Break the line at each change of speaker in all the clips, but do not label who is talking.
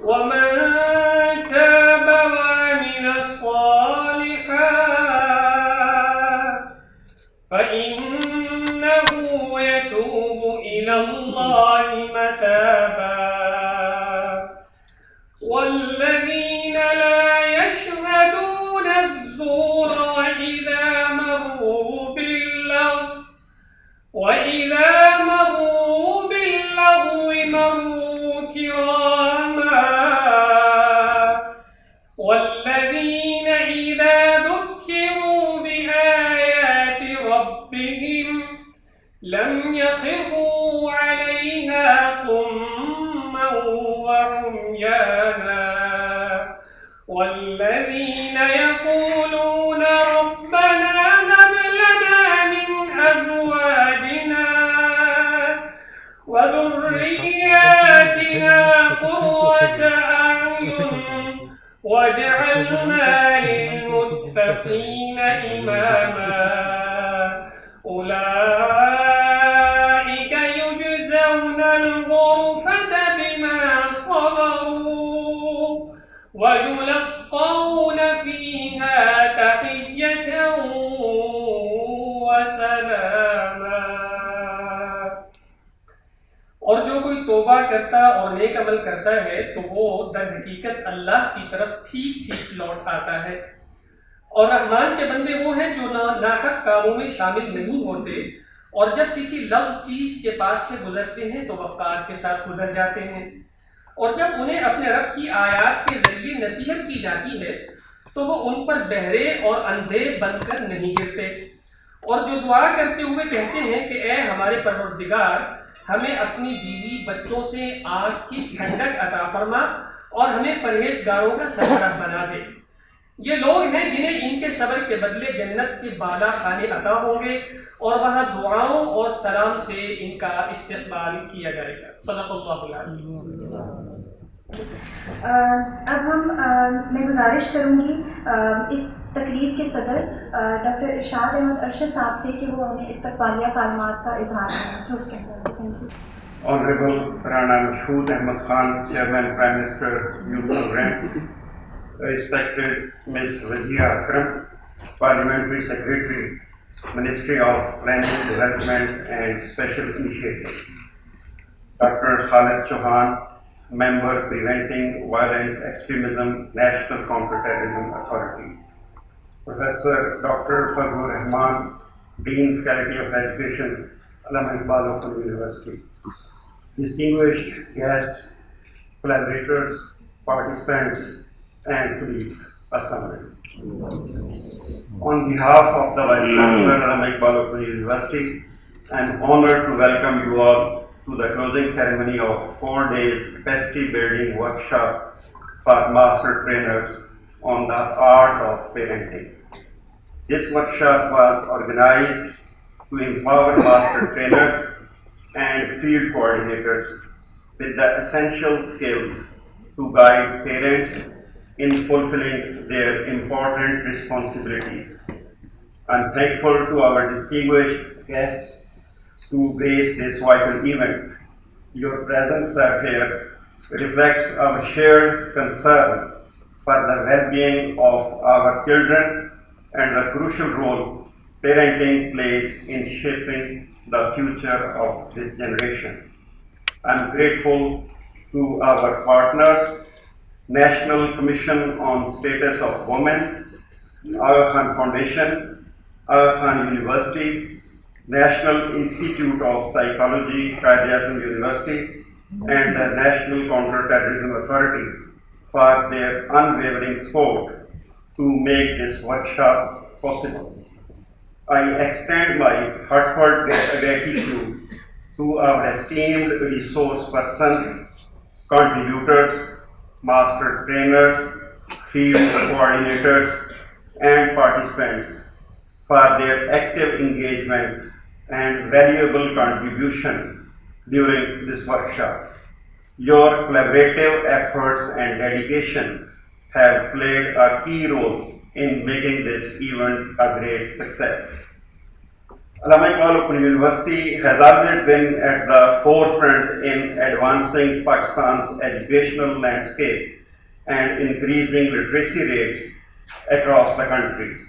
ومن تاب وعمل صالحا فإنه يتوب إلى الله متابا والذين لا يشهدون الزور وإذا مروا باللغو مروا كراما والذين إذا ذكروا بآيات ربهم لم يخروا عليها صما وعميانا والذين يقولون ربنا هب لنا من أزواجنا وذرياتنا قرة أعين واجعلنا للمتقين إماما أولئك يجزون الغرفة بما صبروا ويلقون فيها تحية وسلاما. اور جو کوئی توبہ کرتا اور نیک عمل کرتا ہے تو وہ در حقیقت اللہ کی طرف ٹھیک ٹھیک لوٹ آتا ہے. اور رحمان کے بندے وہ ہیں جو ناحق کاموں میں شامل نہیں ہوتے اور جب کسی لغو چیز کے پاس سے گزرتے ہیں تو وقار کے ساتھ گزر جاتے ہیں اور جب انہیں اپنے رب کی آیات کے ذریعے نصیحت کی جاتی ہے تو وہ ان پر بہرے اور اندھے بن کر نہیں گرتے اور جو دعا کرتے ہوئے کہتے ہیں کہ اے ہمارے پروردگار ہمیں اپنی بیوی بچوں سے آنکھ کی ٹھنڈک عطا فرما اور ہمیں پرہیزگاروں کا سربراہ بنا دے. یہ لوگ ہیں جنہیں ان کے صبر کے بدلے جنت کے بالا خانے عطا ہوں گے اور وہاں دعاؤں اور سلام سے ان کا استقبال کیا جائے گا. صدق اللہ العظیم.
اب میں گزارش کروں گی اس تقریب کے صدر ڈاکٹر ارشاد احمد ارشد صاحب سے کہ وہ ہمیں استقبالیہ کلمات کا اظہار کریں.
Honorable Rana Mashood Ahmed Khan, Chairman, Prime Minister, Youth Program, respected Ms. Razia Akram, Parliamentary Secretary, Ministry of Planning, Development and Special Initiatives, Dr. Khalid Chauhan, Member, Preventing Violent Extremism, National Counterterrorism Authority, Professor Dr. Fazlur Rahman, Dean, Faculty of Education, Allama Iqbal Open University, distinguished guests, collaborators, participants, and colleagues, Assalamu alaikum. On behalf of the Vice Chancellor, Allama Iqbal Open University, I am honored to welcome you all to the closing ceremony of 4 days capacity building workshop for master trainers on the art of parenting. This workshop was organized to empower master trainers and field coordinators with the essential skills to guide parents in fulfilling their important responsibilities. I am thankful to our distinguished guests to grace this vital event. Your presence here reflects our shared concern for the well-being of our children and the crucial role parenting plays in shaping the future of this generation. I am grateful to our partners, National Commission on Status of Women, Aga Khan Foundation, Aga Khan University, National Institute of Psychology, Quaid-e-Azam University, and the National Counter-Terrorism Authority for their unwavering support to make this workshop possible. I extend my heartfelt gratitude to our esteemed resource persons, contributors, master trainers, field coordinators, and participants for their active engagement and valuable contribution during this workshop. Your collaborative efforts and dedication have played a key role in making this event a great success. Allama Iqbal Open University has always been at the forefront in advancing Pakistan's educational landscape and increasing literacy rates across the country,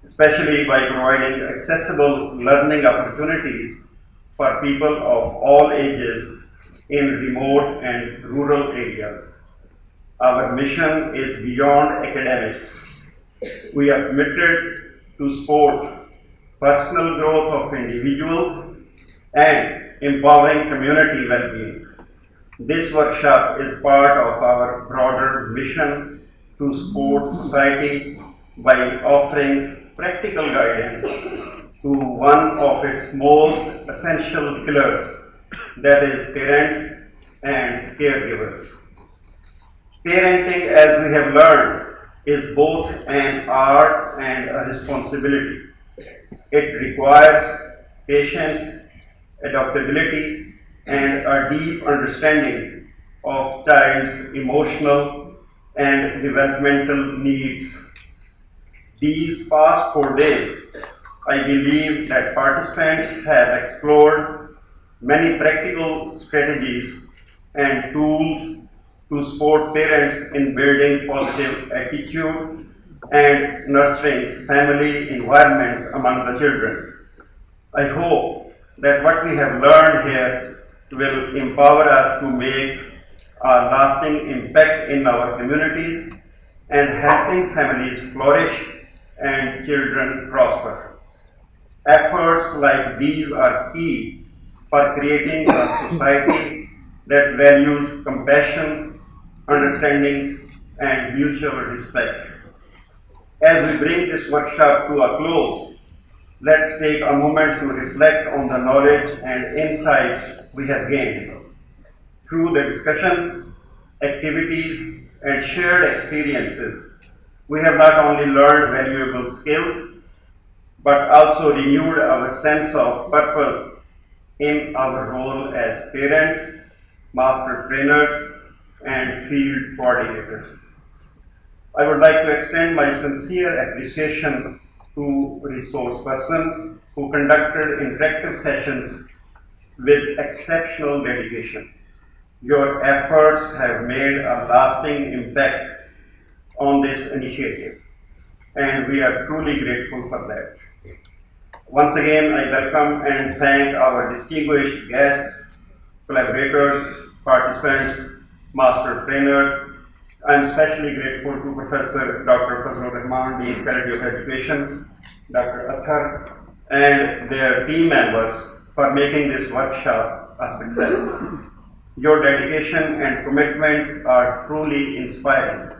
especially by providing accessible learning opportunities for people of all ages in remote and rural areas. Our mission is beyond academics. We are committed to support personal growth of individuals and empowering community well-being. This workshop is part of our broader mission to support society by offering practical guidance to one of its most essential pillars, that is parents and caregivers. Parenting, as we have learned, is both an art and a responsibility. It requires patience, adaptability, and a deep understanding of child's emotional and developmental needs. These past 4 days, I believe that participants have explored many practical strategies and tools to support parents in building positive attitude and nurturing family environment among the children. I hope that what we have learned here will empower us to make a lasting impact in our communities and helping families flourish and children prosper. Efforts like these are key for creating a society that values compassion, understanding, and mutual respect. As we bring this workshop to a close, let's take a moment to reflect on the knowledge and insights we have gained. Through the discussions, activities, and shared experiences, we have not only learned valuable skills, but also renewed our sense of purpose in our role as parents, master trainers, and field coordinators. I would like to extend my sincere appreciation to resource persons who conducted interactive sessions with exceptional dedication. Your efforts have made a lasting impact on this initiative, and we are truly grateful for that. Once again, I welcome and thank our distinguished guests, collaborators, participants, master trainers. I am especially grateful to Professor Dr. Fazlur Rahman, Dean Faculty of Education, Dr. Athar, and their team members for making this workshop a success. Your dedication and commitment are truly inspiring.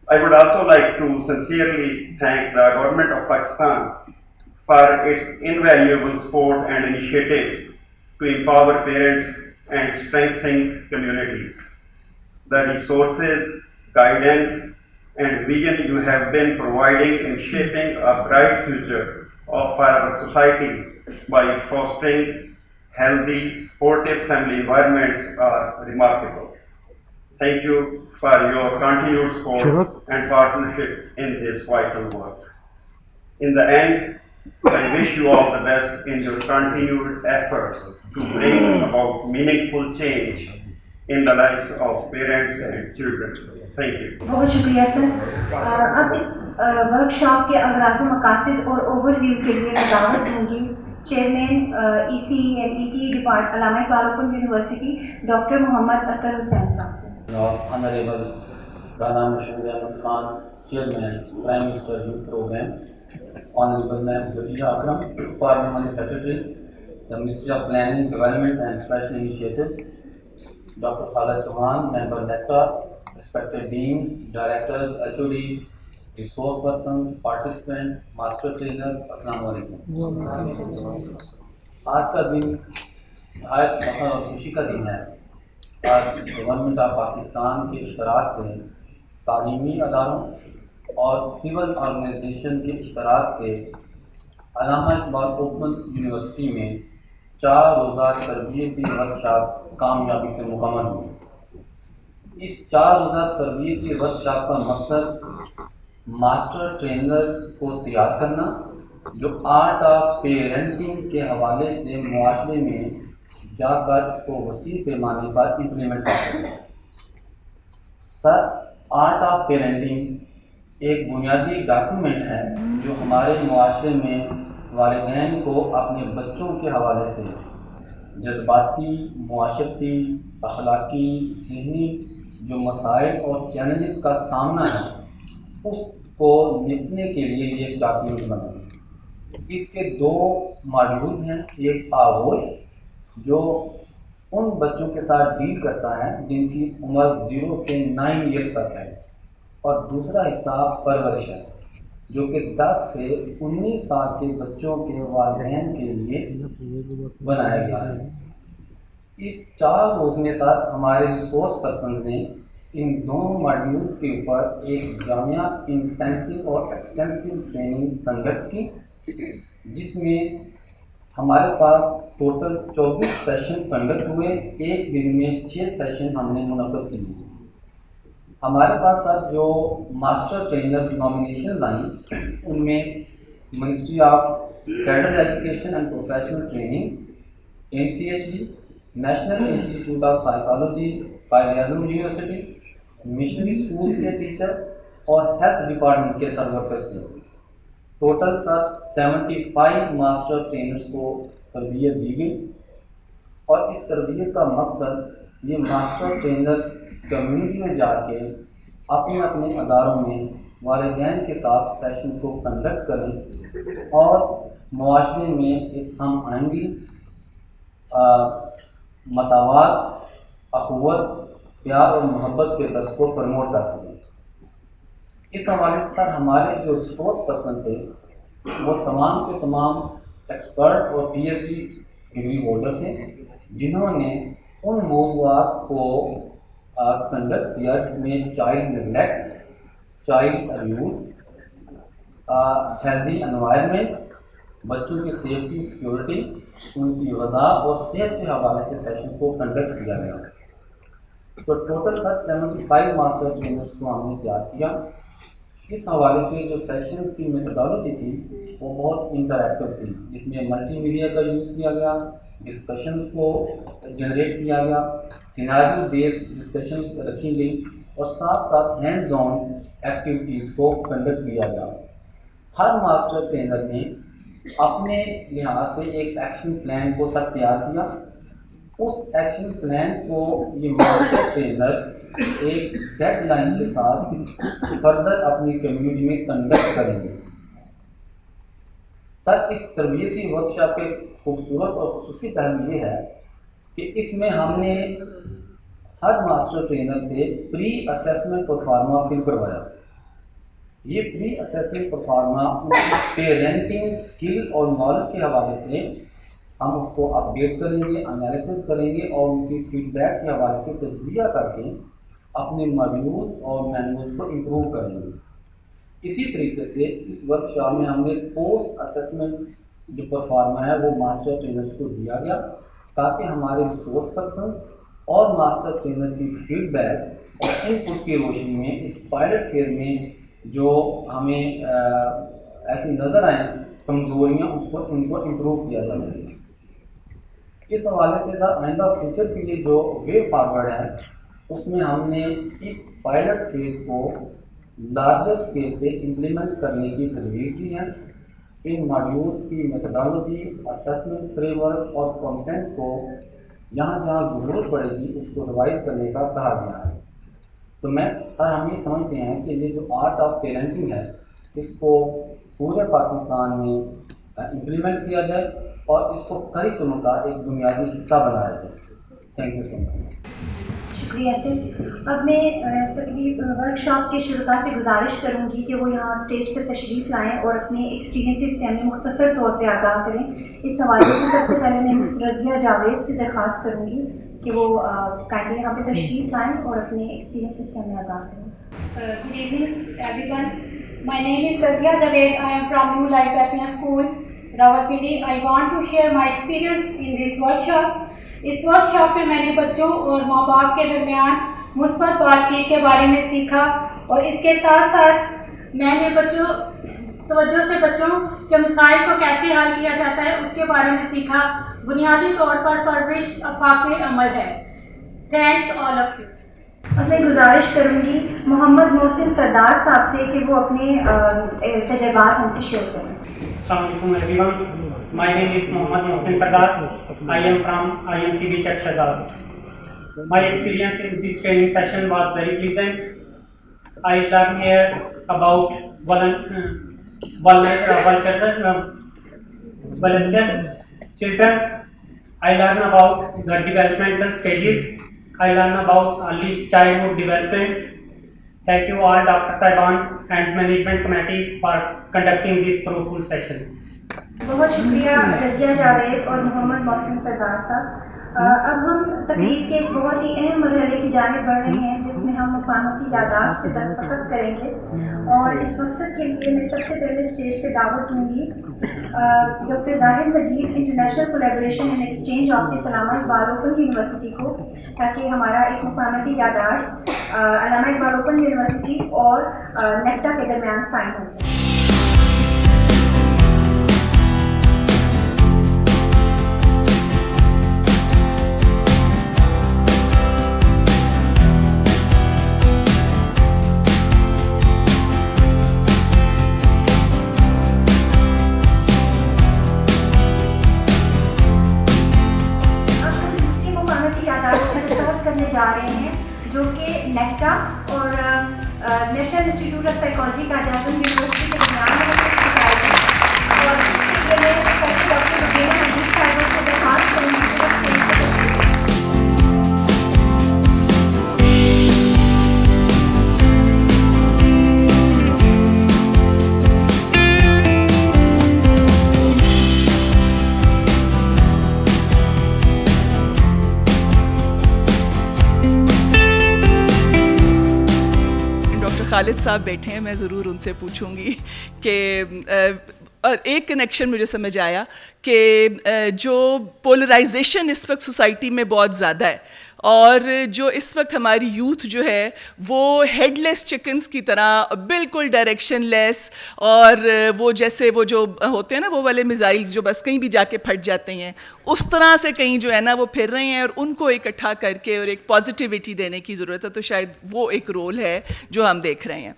I would also like to sincerely thank the Government of Pakistan for its invaluable support and initiatives to empower parents and strengthen communities. The resources, guidance, and vision you have been providing in shaping a bright future of our society by fostering healthy, supportive family environments are remarkable. Thank you for your continued support and partnership in this vital work. In the end, I wish you all the best in your continued efforts to bring about meaningful change in the lives of parents and children. Thank you.
بہت شکریہ سر. اب اس workshop کے اغراض و مقاصد اور over view کے لیے میں دعوت دوں گی chairman E C and E T department Allama Iqbal open university doctor Muhammad Athar Hussain sahib.
Honourable Rana Mushir Ahmed Khan chairman prime minister youth programme. Honorable Ma'am Batija Akram, Parliamentary Secretary, the Ministry of Planning, Development and Special Initiatives, Dr. Khalid Chauhan, Member Nectar, respected Deans, Directors, HODs, Resource Persons, Participants, Master Trainers, Assalamu Alaikum. آج کا دن نہایت فخر اور خوشی کا دن ہے. آج government of Pakistan کے اشتراک سے تعلیمی اداروں اور سول آرگنائزیشن کے اشتراک سے علامہ اقبال اوپن یونیورسٹی میں 4 روزہ تربیتی ورکشاپ کامیابی سے مکمل ہوئی. اس 4 روزہ تربیتی ورکشاپ کا مقصد ماسٹر ٹرینرز کو تیار کرنا جو آرٹ آف پیرنٹنگ کے حوالے سے معاشرے میں جا کر اس کو وسیع پیمانے پر امپلیمنٹ کر سکیں۔ سر، آرٹ آف پیرنٹنگ ایک بنیادی ڈاکیومنٹ ہے جو ہمارے معاشرے میں والدین کو اپنے بچوں کے حوالے سے جذباتی، معاشرتی، اخلاقی، ذہنی جو مسائل اور چیلنجز کا سامنا ہے اس کو نپٹنے کے لیے یہ ایک ڈاکیومنٹ بنا ہے۔ اس کے 2 ماڈیولز ہیں، ایک آغوش جو ان بچوں کے ساتھ ڈیل کرتا ہے جن کی عمر 0 سے 9 ایئرس تک ہے، اور دوسرا حصہ پرورش ہے جو کہ 10 سے 19 سال کے بچوں کے والدین کے لیے بنایا گیا ہے۔ اس 4 روز میں ساتھ ہمارے ریسورس پرسنز نے ان دونوں ماڈیولز کے اوپر ایک جامعہ انٹینسو اور ایکسٹینسو ٹریننگ کنڈکٹ کی، جس میں ہمارے پاس ٹوٹل 24 سیشن کنڈکٹ ہوئے، ایک دن میں 6 سیشن ہم نے منعقد کیے۔ ہمارے پاس ساتھ جو ماسٹر ٹرینرز نامینیشنز آئیں ان میں ministry of cadre education and professional training, NCHD، national institute of psychology, Quaid Azam university, missionary schools کے ٹیچر اور ہیلتھ ڈپارٹمنٹ کے سرور ورکرز تھے۔ ٹوٹل سر 75 ماسٹر ٹرینرز کو تربیت دی گئی، اور اس تربیت کا مقصد یہ ماسٹر ٹرینر کمیونٹی میں جا کے اپنے اپنے اداروں میں والدین کے ساتھ سیشن کو کنڈکٹ کریں اور معاشرے میں ایک ہم آہنگی، مساوات، اخوت، پیار اور محبت کے درس کو پروموٹ کر سکیں۔ اس حوالے سے سر ہمارے جو ریسورس پرسن تھے وہ تمام کے تمام ایکسپرٹ اور PhD ڈگری ہولڈر تھے، جنہوں نے ان موضوعات کو کنڈکٹ کیا جس میں child neglect, child abuse, healthy environment, بچوں کی سیفٹی سیکیورٹی، ان کی غذا اور صحت کے حوالے سے سیشن کو کنڈکٹ کیا گیا۔ تو ٹوٹل سر 75 ماسٹر ٹرینرز کو ہم نے تیار کیا۔ اس حوالے سے جو سیشنز کی میتھڈالوجی تھی وہ بہت انٹریکٹیو تھی، جس میں ملٹی میڈیا کا یوز کیا گیا، ڈسکشنز کو جنریٹ کیا گیا، سیناریو بیسڈ ڈسکشن رکھی گئی، اور ساتھ ساتھ ہینڈز آن ایکٹیویٹیز کو کنڈکٹ کیا گیا۔ ہر ماسٹر ٹرینر نے اپنے لحاظ سے ایک ایکشن پلان کو سب تیار کیا۔ اس ایکشن پلان کو یہ ماسٹر ٹرینر ایک ڈیڈ لائن کے ساتھ فردر اپنی کمیونٹی میں کنڈکٹ کریں گے۔ سر، اس تربیتی ورکشاپ کے خوبصورت اور خصوصی پہلو یہ ہے کہ اس میں ہم نے ہر ماسٹر ٹرینر سے پری اسیسمنٹ پرفارما فل کروایا۔ یہ پری اسیسمنٹ پرفارما پیرنٹنگ اسکل اور نالج کے حوالے سے ہم اس کو اپڈیٹ کریں گے، انالیسس کریں گے، اور ان کی فیڈ بیک کے حوالے سے تجزیہ کر کے اپنے ماڈیولز اور مینولز کو امپروو کریں گے۔ اسی طریقے سے اس ورکشاپ میں ہم نے پوسٹ اسیسمنٹ جو پرفارما ہے وہ ماسٹر ٹرینرز کو دیا گیا، تاکہ ہمارے ریسورس پرسن اور ماسٹر ٹرینر کی فیڈ بیک اور ان پٹ کی روشنی میں اس پائلٹ فیز میں جو ہمیں ایسی نظر آئیں کمزوریاں ان کو امپروو کیا جا سکے۔ اس حوالے سے سر آئندہ فیوچر کے لیے جو وے فارورڈ ہے اس میں ہم نے اس پائلٹ فیز کو لارجر اسکیل پہ امپلیمنٹ کرنے کی تجویز دی ہے۔ ان ماڈیولز کی میتھڈالوجی، اسیسمنٹ فریم ورک اور کنٹینٹ کو جہاں جہاں ضرورت پڑے گی اس کو ریوائز کرنے کا کہا گیا ہے۔ تو ہم یہ سمجھتے ہیں کہ یہ جو آرٹ آف پیرنٹنگ ہے اس کو پورے پاکستان میں امپلیمنٹ کیا جائے اور اس کو کریکولم کا ایک بنیادی حصہ بنایا جائے۔ تھینک یو سو مچ۔
شکریہ سر۔ اب میں تقریب ورکشاپ کے شرکاء سے گزارش کروں گی کہ وہ یہاں اسٹیج پر تشریف لائیں اور اپنے ایکسپیرینسز سے ہمیں مختصر طور پہ آگاہ کریں۔ اس حوالے سے سب سے پہلے میں مس رضیہ جاوید سے درخواست کروں گی کہ وہ کائنڈلی یہاں پہ تشریف لائیں اور اپنے ایکسپیرینسز سے ہمیں آگاہ کریں۔
Good evening everyone. My name is Razia Javed. I am from New Life Papian School, Rawalpindi. I want to share my experience in this workshop. اس ورکشاپ میں میں نے بچوں اور ماں باپ کے درمیان مثبت بات چیت کے بارے میں سیکھا، اور اس کے ساتھ ساتھ میں نے بچوں کہ مسائل کو کیسے حل کیا جاتا ہے اس کے بارے میں سیکھا. بنیادی طور پر پرورش افاق عمل ہے. Thanks all of you.
اب میں گزارش کروں گی محمد محسن سردار صاحب سے کہ وہ اپنے تجربات ہم سے شیئر کریں.
السلام علیکم everyone. My name is Mohammad Mohsin Sardar. I am from IMCB Chak Shahzad. My experience in this training session was very pleasant. I learned here about vulnerable children. I learned about the developmental stages. I learned about early childhood development. Thank you all Dr. Saiban and management committee for conducting this fruitful session.
بہت شکریہ رضیہ جاوید اور محمد محسن سردار صاحب. اب ہم تقریب کے ایک بہت ہی اہم مرحلے کی جانب بڑھ رہے ہیں جس میں ہم مقاماتی یادداشت پہ دستخط کریں گے. اور اس مقصد کے لیے میں سب سے پہلے اسٹیج پہ دعوت دوں گی doctor Zahir Majeed international collaboration and exchange office Allama Iqbal open university کو، تاکہ ہمارا ایک مقاماتی یادداشت علامہ اقبال اوپن یونیورسٹی اور نیکٹا کے درمیان سائن ہو سکے. جا رہے ہیں جو کہ نیکٹا اور نیشنل انسٹیٹیوٹ آف سائیکالوجی کا یونیورسٹی کے درمیان اور اس کے لیے ڈاکٹر ربینا مجید صاحبہ سے درخواست کریں گے.
خالد صاحب بیٹھے ہیں، میں ضرور ان سے پوچھوں گی کہ اور ایک کنیکشن مجھے سمجھ آیا کہ جو پولرائزیشن اس وقت سوسائٹی میں بہت زیادہ ہے اور جو اس وقت ہماری یوتھ جو ہے وہ ہیڈ لیس چکنز کی طرح بالکل ڈائریکشن لیس اور وہ جیسے وہ جو ہوتے ہیں نا وہ والے میزائلز جو بس کہیں بھی جا کے پھٹ جاتے ہیں اس طرح سے کہیں جو ہے نا وہ پھر رہے ہیں اور ان کو اکٹھا کر کے اور ایک پازیٹیوٹی دینے کی ضرورت ہے. تو شاید وہ ایک رول ہے جو ہم دیکھ رہے ہیں.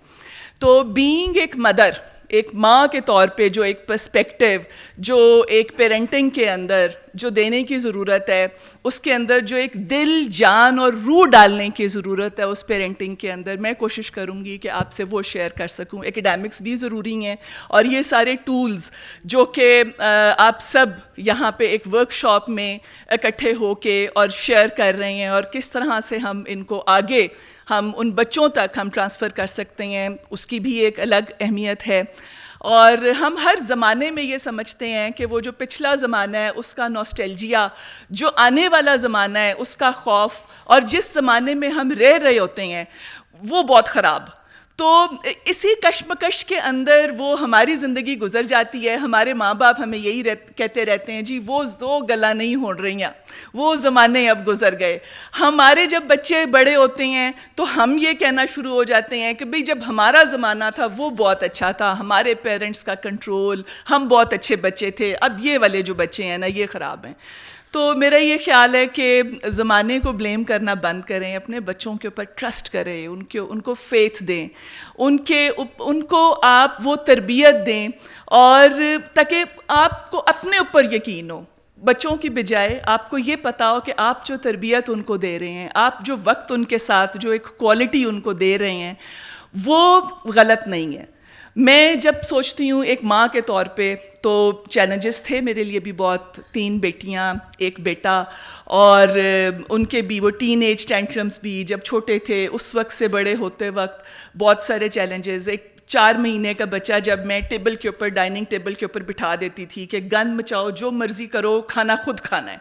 تو بینگ ایک مدر، ایک ماں کے طور پہ جو ایک پرسپیکٹیو جو ایک پیرنٹنگ کے اندر جو دینے کی ضرورت ہے، اس کے اندر جو ایک دل جان اور روح ڈالنے کی ضرورت ہے اس پیرنٹنگ کے اندر، میں کوشش کروں گی کہ آپ سے وہ شیئر کر سکوں. ایکیڈیمکس بھی ضروری ہیں اور یہ سارے ٹولز جو کہ آپ سب یہاں پہ ایک ورک شاپ میں اکٹھے ہو کے اور شیئر کر رہے ہیں اور کس طرح سے ہم ان کو آگے ہم ان بچوں تک ہم ٹرانسفر کر سکتے ہیں، اس کی بھی ایک الگ اہمیت ہے. اور ہم ہر زمانے میں یہ سمجھتے ہیں کہ وہ جو پچھلا زمانہ ہے اس کا نوسٹیلجیا، جو آنے والا زمانہ ہے اس کا خوف، اور جس زمانے میں ہم رہ رہے ہوتے ہیں وہ بہت خراب. تو اسی کشمکش کے اندر وہ ہماری زندگی گزر جاتی ہے. ہمارے ماں باپ ہمیں یہی کہتے رہتے ہیں جی وہ گلا نہیں ہو رہی ہیں، وہ زمانے اب گزر گئے. ہمارے جب بچے بڑے ہوتے ہیں تو ہم یہ کہنا شروع ہو جاتے ہیں کہ بھئی جب ہمارا زمانہ تھا وہ بہت اچھا تھا، ہمارے پیرنٹس کا کنٹرول، ہم بہت اچھے بچے تھے، اب یہ والے جو بچے ہیں نا یہ خراب ہیں. تو میرا یہ خیال ہے کہ زمانے کو بلیم کرنا بند کریں، اپنے بچوں کے اوپر ٹرسٹ کریں، ان کو فیتھ دیں، ان کو آپ وہ تربیت دیں اور تاکہ آپ کو اپنے اوپر یقین ہو. بچوں کی بجائے آپ کو یہ پتا ہو کہ آپ جو تربیت ان کو دے رہے ہیں، آپ جو وقت ان کے ساتھ جو ایک کوالٹی ان کو دے رہے ہیں وہ غلط نہیں ہے. میں جب سوچتی ہوں ایک ماں کے طور پہ تو چیلنجز تھے میرے لیے بھی بہت، 3 بیٹیاں 1 بیٹا، اور ان کے بھی وہ ٹین ایج ٹینٹرمز بھی جب چھوٹے تھے اس وقت سے بڑے ہوتے وقت بہت سارے چیلنجز. ایک 4 مہینے کا بچہ جب میں ٹیبل کے اوپر ڈائننگ ٹیبل کے اوپر بٹھا دیتی تھی کہ گن مچاؤ جو مرضی کرو کھانا خود کھانا ہے،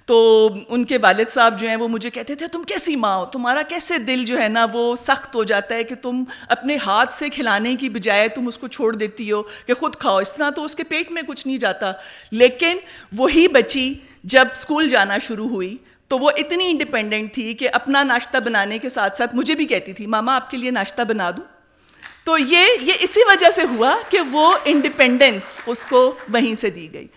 تو ان کے والد صاحب جو ہیں وہ مجھے کہتے تھے تم کیسی ماں ہو، تمہارا کیسے دل جو ہے نا وہ سخت ہو جاتا ہے کہ تم اپنے ہاتھ سے کھلانے کی بجائے تم اس کو چھوڑ دیتی ہو کہ خود کھاؤ. اس طرح تو اس کے پیٹ میں کچھ نہیں جاتا. لیکن وہی بچی جب اسکول جانا شروع ہوئی تو وہ اتنی انڈیپینڈنٹ تھی کہ اپنا ناشتہ بنانے کے ساتھ ساتھ مجھے بھی کہتی تھی ماما آپ کے لیے ناشتہ بنا دوں. تو تو یہ اسی وجہ سے ہوا کہ وہ انڈیپینڈنس اس کو وہیں سے دی گئی.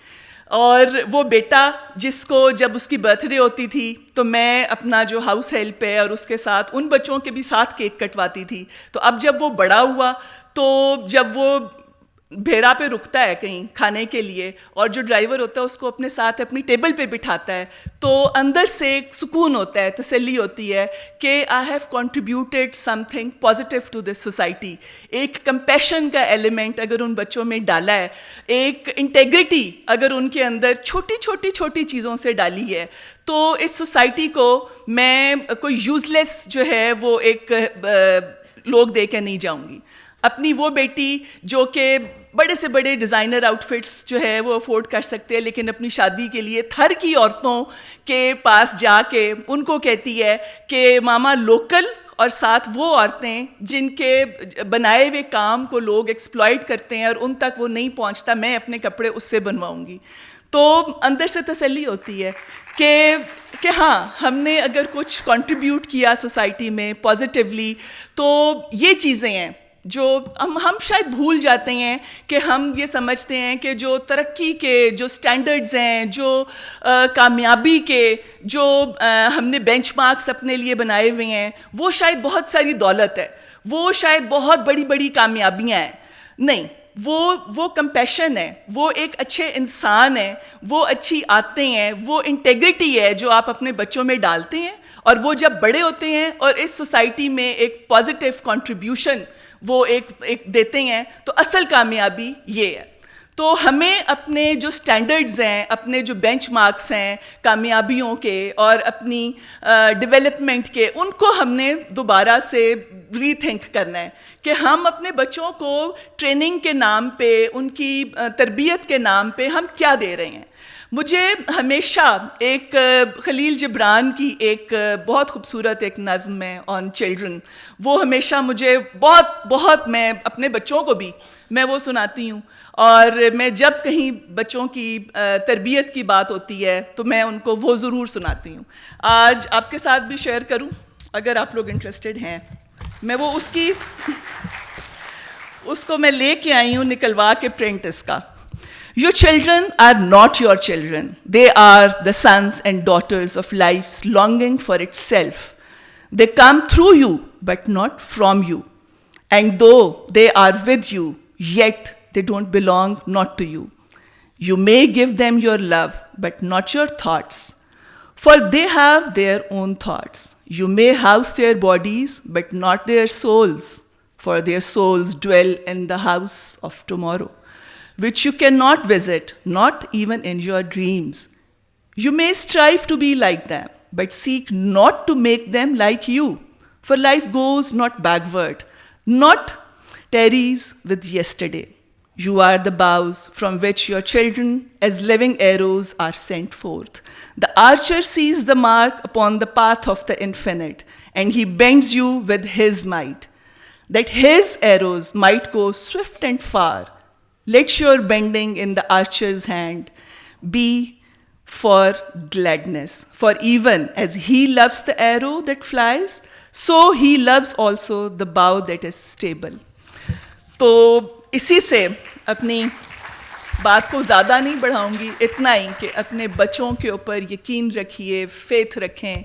اور وہ بیٹا جس کو جب اس کی برتھ ڈے ہوتی تھی تو میں اپنا جو ہاؤس ہیلپ ہے اور اس کے ساتھ ان بچوں کے بھی ساتھ کیک کٹواتی تھی. تو اب جب وہ بڑا ہوا تو جب وہ بھیرا پہ رکتا ہے کہیں کھانے کے لیے اور جو ڈرائیور ہوتا ہے اس کو اپنے ساتھ اپنی ٹیبل پہ بٹھاتا ہے تو اندر سے ایک سکون ہوتا ہے, تسلی ہوتی ہے کہ I have contributed something positive to this society. ایک کمپیشن کا ایلیمنٹ اگر ان بچوں میں ڈالا ہے, ایک انٹیگریٹی اگر ان کے اندر چھوٹی چیزوں سے ڈالی ہے, تو اس سوسائٹی کو میں کوئی یوز لیس جو ہے وہ ایک لوگ دے کے نہیں جاؤں گی. اپنی وہ بیٹی جو کہ بڑے سے بڑے ڈیزائنر آؤٹ فٹس جو ہے وہ افورڈ کر سکتے ہیں, لیکن اپنی شادی کے لیے تھر کی عورتوں کے پاس جا کے ان کو کہتی ہے کہ ماما لوکل, اور ساتھ وہ عورتیں جن کے بنائے ہوئے کام کو لوگ ایکسپلائٹ کرتے ہیں اور ان تک وہ نہیں پہنچتا, میں اپنے کپڑے اس سے بنواؤں گی. تو اندر سے تسلی ہوتی ہے کہ ہاں ہم نے اگر کچھ کنٹریبیوٹ کیا سوسائٹی میں پازیٹیولی, تو یہ چیزیں ہیں جو ہم شاید بھول جاتے ہیں کہ ہم یہ سمجھتے ہیں کہ جو ترقی کے جو سٹینڈرڈز ہیں, جو کامیابی کے جو ہم نے بینچ مارکس اپنے لیے بنائے ہوئے ہیں, وہ شاید بہت ساری دولت ہے, وہ شاید بہت بڑی کامیابیاں ہیں. نہیں, وہ کمپیشن ہے, وہ ایک اچھے انسان ہیں, وہ اچھی عادتیں ہیں, وہ انٹیگریٹی ہے جو آپ اپنے بچوں میں ڈالتے ہیں, اور وہ جب بڑے ہوتے ہیں اور اس سوسائٹی میں ایک پازیٹیو کنٹریبیوشن وہ ایک دیتے ہیں, تو اصل کامیابی یہ ہے. تو ہمیں اپنے جو سٹینڈرڈز ہیں, اپنے جو بینچ مارکس ہیں کامیابیوں کے اور اپنی ڈیولپمنٹ کے, ان کو ہم نے دوبارہ سے ری تھنک کرنا ہے کہ ہم اپنے بچوں کو ٹریننگ کے نام پہ, ان کی تربیت کے نام پہ ہم کیا دے رہے ہیں. مجھے ہمیشہ ایک خلیل جبران کی ایک بہت خوبصورت ایک نظم ہے آن چلڈرن, وہ ہمیشہ مجھے بہت میں اپنے بچوں کو بھی میں وہ سناتی ہوں, اور میں جب کہیں بچوں کی تربیت کی بات ہوتی ہے تو میں ان کو وہ ضرور سناتی ہوں. آج آپ کے ساتھ بھی شیئر کروں اگر آپ لوگ انٹرسٹڈ ہیں. میں وہ اس کو میں لے کے آئی ہوں نکلوا کے پرنٹ اس کا. Your children are not your children. They are the sons and daughters of life's longing for itself. They come through you, but not from you. And though they are with you, yet they don't belong not to you. You may give them your love, but not your thoughts. For they have their own thoughts. You may house their bodies, but not their souls. For their souls dwell in the house of tomorrow, which you cannot visit, not even in your dreams. You may strive to be like them, but seek not to make them like you. For life goes not backward, not tarries with yesterday. You are the bows from which your children as living arrows are sent forth. The archer sees the mark upon the path of the infinite, and he bends you with his might, that his arrows might go swift and far. Let your bending in the archer's hand be for gladness. For even as he loves the arrow that flies, so he loves also the bow that is stable. تو اسی سے اپنی بات کو زیادہ نہیں بڑھاؤں گی, اتنا ہی کہ اپنے بچوں کے اوپر یقین رکھیے, فیتھ رکھیں.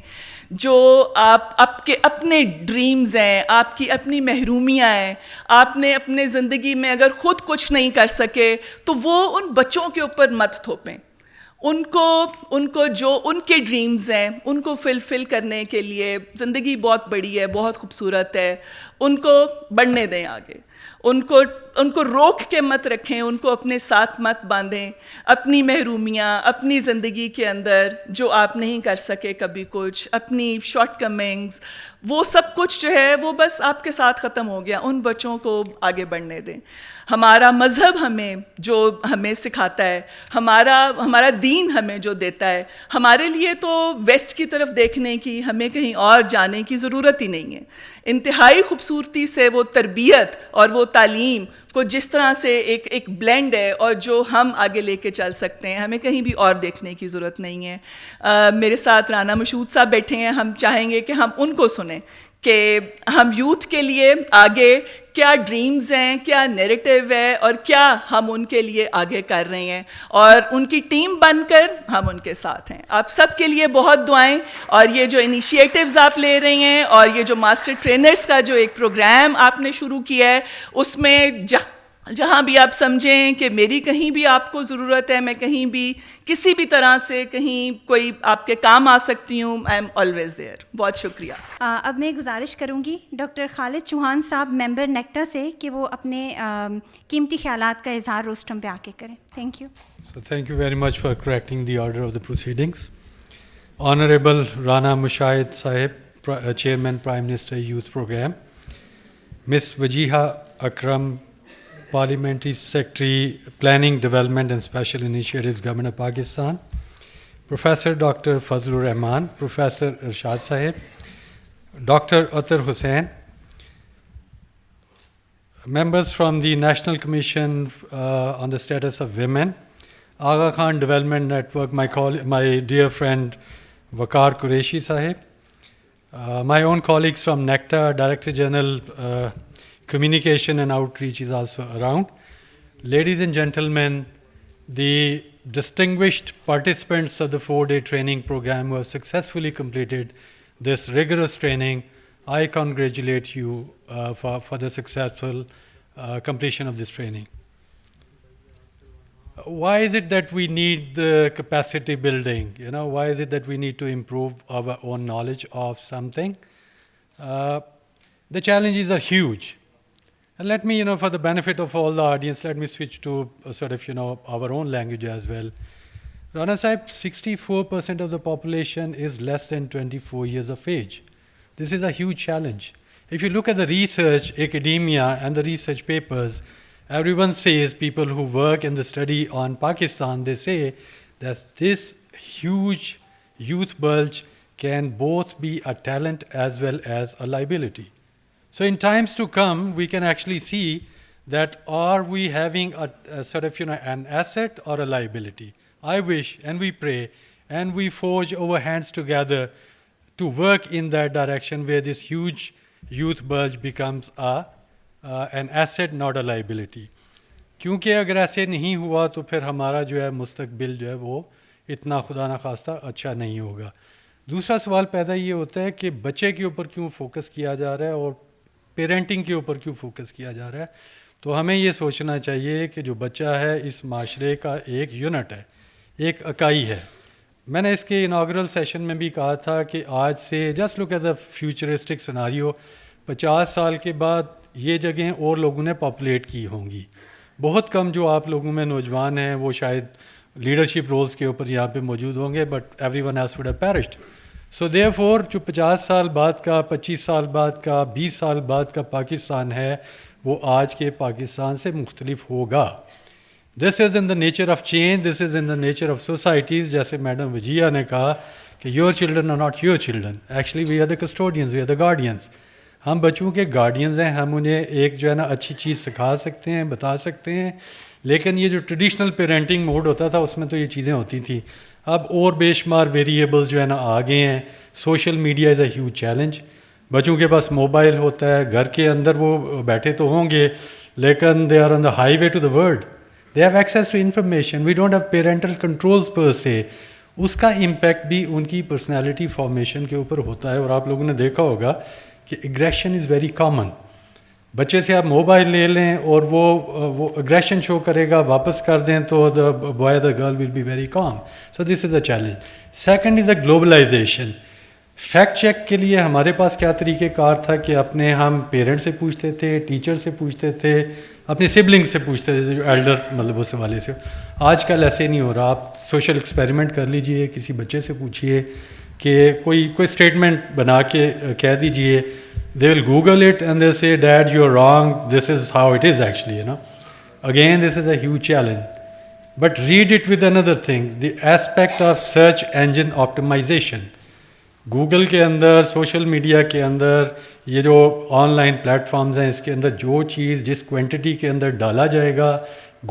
جو آپ کے اپنے ڈریمز ہیں, آپ کی اپنی محرومیاں ہیں, آپ نے اپنے زندگی میں اگر خود کچھ نہیں کر سکے تو وہ ان بچوں کے اوپر مت تھوپیں. ان کو جو ان کے ڈریمز ہیں ان کو فلفل کرنے کے لیے زندگی بہت بڑی ہے, بہت خوبصورت ہے, ان کو بڑھنے دیں آگے. ان کو روک کے مت رکھیں, ان کو اپنے ساتھ مت باندھیں. اپنی محرومیاں, اپنی زندگی کے اندر جو آپ نہیں کر سکے کبھی کچھ, اپنی شارٹ کمنگز, وہ سب کچھ جو ہے وہ بس آپ کے ساتھ ختم ہو گیا. ان بچوں کو آگے بڑھنے دیں. ہمارا مذہب ہمیں سکھاتا ہے, ہمارا دین ہمیں جو دیتا ہے, ہمارے لیے تو ویسٹ کی طرف دیکھنے کی, ہمیں کہیں اور جانے کی ضرورت ہی نہیں ہے. انتہائی خوبصورتی سے وہ تربیت اور وہ تعلیم کو جس طرح سے ایک بلینڈ ہے اور جو ہم آگے لے کے چل سکتے ہیں, ہمیں کہیں بھی اور دیکھنے کی ضرورت نہیں ہے. میرے ساتھ رانا مشہود صاحب بیٹھے ہیں, ہم چاہیں گے کہ ہم ان کو سنیں کہ ہم یوتھ کے لیے آگے کیا ڈریمز ہیں, کیا نیریٹیو ہے, اور کیا ہم ان کے لیے آگے کر رہے ہیں, اور ان کی ٹیم بن کر ہم ان کے ساتھ ہیں. آپ سب کے لیے بہت دعائیں, اور یہ جو انیشیٹیوز آپ لے رہے ہیں, اور یہ جو ماسٹر ٹرینرز کا جو ایک پروگرام آپ نے شروع کیا ہے, اس میں جہاں بھی آپ سمجھیں کہ میری کہیں بھی آپ کو ضرورت ہے, میں کہیں بھی کسی بھی طرح سے کہیں کوئی آپ کے کام آ سکتی ہوں, آئی ایم آلویز دیئر. بہت شکریہ.
اب میں گزارش کروں گی ڈاکٹر خالد چوہان صاحب ممبر نیکٹا سے کہ وہ اپنے قیمتی خیالات کا اظہار روسٹرم پہ آ کے کریں. Thank you.
So thank you very much for correcting the order of the proceedings. Honorable Rana Mushahid Sahib, Chairman Prime Minister Youth Program, Ms. Wajiha Akram, Parliamentary Secretary, Planning, Development and Special Initiatives, Government of Pakistan, Professor Dr. Fazlur Rahman, Professor Irshad Sahib, Dr. Atar Hussain, members from the National Commission on the Status of Women, Aga Khan Development Network, my dear friend Waqar Qureshi Sahib, my own colleagues from NECTA, Director General Communication and Outreach is also around. Ladies and gentlemen, the distinguished participants of the 4-day training program who have successfully completed this rigorous training, I congratulate you for the successful completion of this training. Why is it that we need the capacity building? Why is it that we need to improve our own knowledge of something? The challenges are huge. And let me, for the benefit of all the audience, let me switch to sort of, our own language as well. Rana Sahib, 64% of the population is less than 24 years of age. This is a huge challenge. If you look at the research, academia, and the research papers, everyone says, people who work in the study on Pakistan, they say that this huge youth bulge can both be a talent as well as a liability. So in times to come, we can actually see that are we having a sort of, an asset or a liability? I wish and we pray and we forge our hands together to work in that direction where this huge youth bulge becomes an asset, not a liability. کیونکہ اگر ایسے نہیں ہوا تو پھر ہمارا جو ہے مستقبل جو ہے وہ اتنا خدا نخواستہ اچھا نہیں ہوگا. دوسرا سوال پیدا یہ ہوتا ہے کہ بچے کے اوپر کیوں فوکس کیا جا رہا ہے اور پیرنٹنگ کے اوپر کیوں فوکس کیا جا رہا ہے. تو ہمیں یہ سوچنا چاہیے کہ جو بچہ ہے اس معاشرے کا ایک یونٹ ہے, ایک اکائی ہے. میں نے اس کے اناگرل سیشن میں بھی کہا تھا کہ آج سے just look at the futuristic scenario, 50 سال کے بعد یہ جگہیں اور لوگوں نے پاپولیٹ کی ہوں گی. بہت کم جو آپ لوگوں میں نوجوان ہیں وہ شاید لیڈرشپ رولز کے اوپر یہاں پہ موجود ہوں گے, but everyone else would have perished. So therefore جو 50 سال بعد کا, 25 سال بعد کا, 20 سال بعد کا پاکستان ہے وہ آج کے پاکستان سے مختلف ہوگا. This is in the nature of change, this is in the nature of societies. جیسے میڈم وجیہ نے کہا کہ your children are not your children, actually we are the custodians, we are the guardians. ہم بچوں کے گارڈینز ہیں, ہم انہیں ایک جو ہے نا اچھی چیز سکھا سکتے ہیں, بتا سکتے ہیں, لیکن یہ جو ٹریڈیشنل پیرنٹنگ موڈ ہوتا تھا اس میں تو یہ چیزیں ہوتی تھیں. اب اور بے شمار ویریبلز جو ہے نا آ گئے ہیں. Social media is a huge challenge. بچوں کے پاس موبائل ہوتا ہے, گھر کے اندر وہ بیٹھے تو ہوں گے لیکن they are on the highway to the world, they have access to information, we don't have parental controls per se. اس کا امپیکٹ بھی ان کی پرسنالٹی فارمیشن کے اوپر ہوتا ہے. اور آپ لوگوں نے دیکھا ہوگا کہ اگریشن از ویری کامن. بچے سے آپ موبائل لے لیں اور وہ اگریشن شو کرے گا, واپس کر دیں تو the boy the girl will be very calm. So this is a challenge. Second is a globalization. Fact check کے لیے ہمارے پاس کیا طریقہ کار تھا کہ اپنے ہم پیرنٹ سے پوچھتے تھے, ٹیچر سے پوچھتے تھے, اپنے سبلنگ سے پوچھتے تھے جو ایلڈر مطلب اس حوالے سے. آج کل ایسے نہیں ہو رہا. آپ سوشل ایکسپیریمنٹ کر لیجئے, کسی بچے سے پوچھیے کہ کوئی اسٹیٹمنٹ بنا کے کہہ دیجئے, they will Google it and they say, Dad, you're wrong, this is how it is actually, Again, this is a huge challenge. But read it with another thing, the aspect of search engine optimization. Google کے اندر, social media کے اندر, یہ جو on line platforms ہیں اس کے اندر جو چیز جس quantity کے اندر ڈالا جائے گا,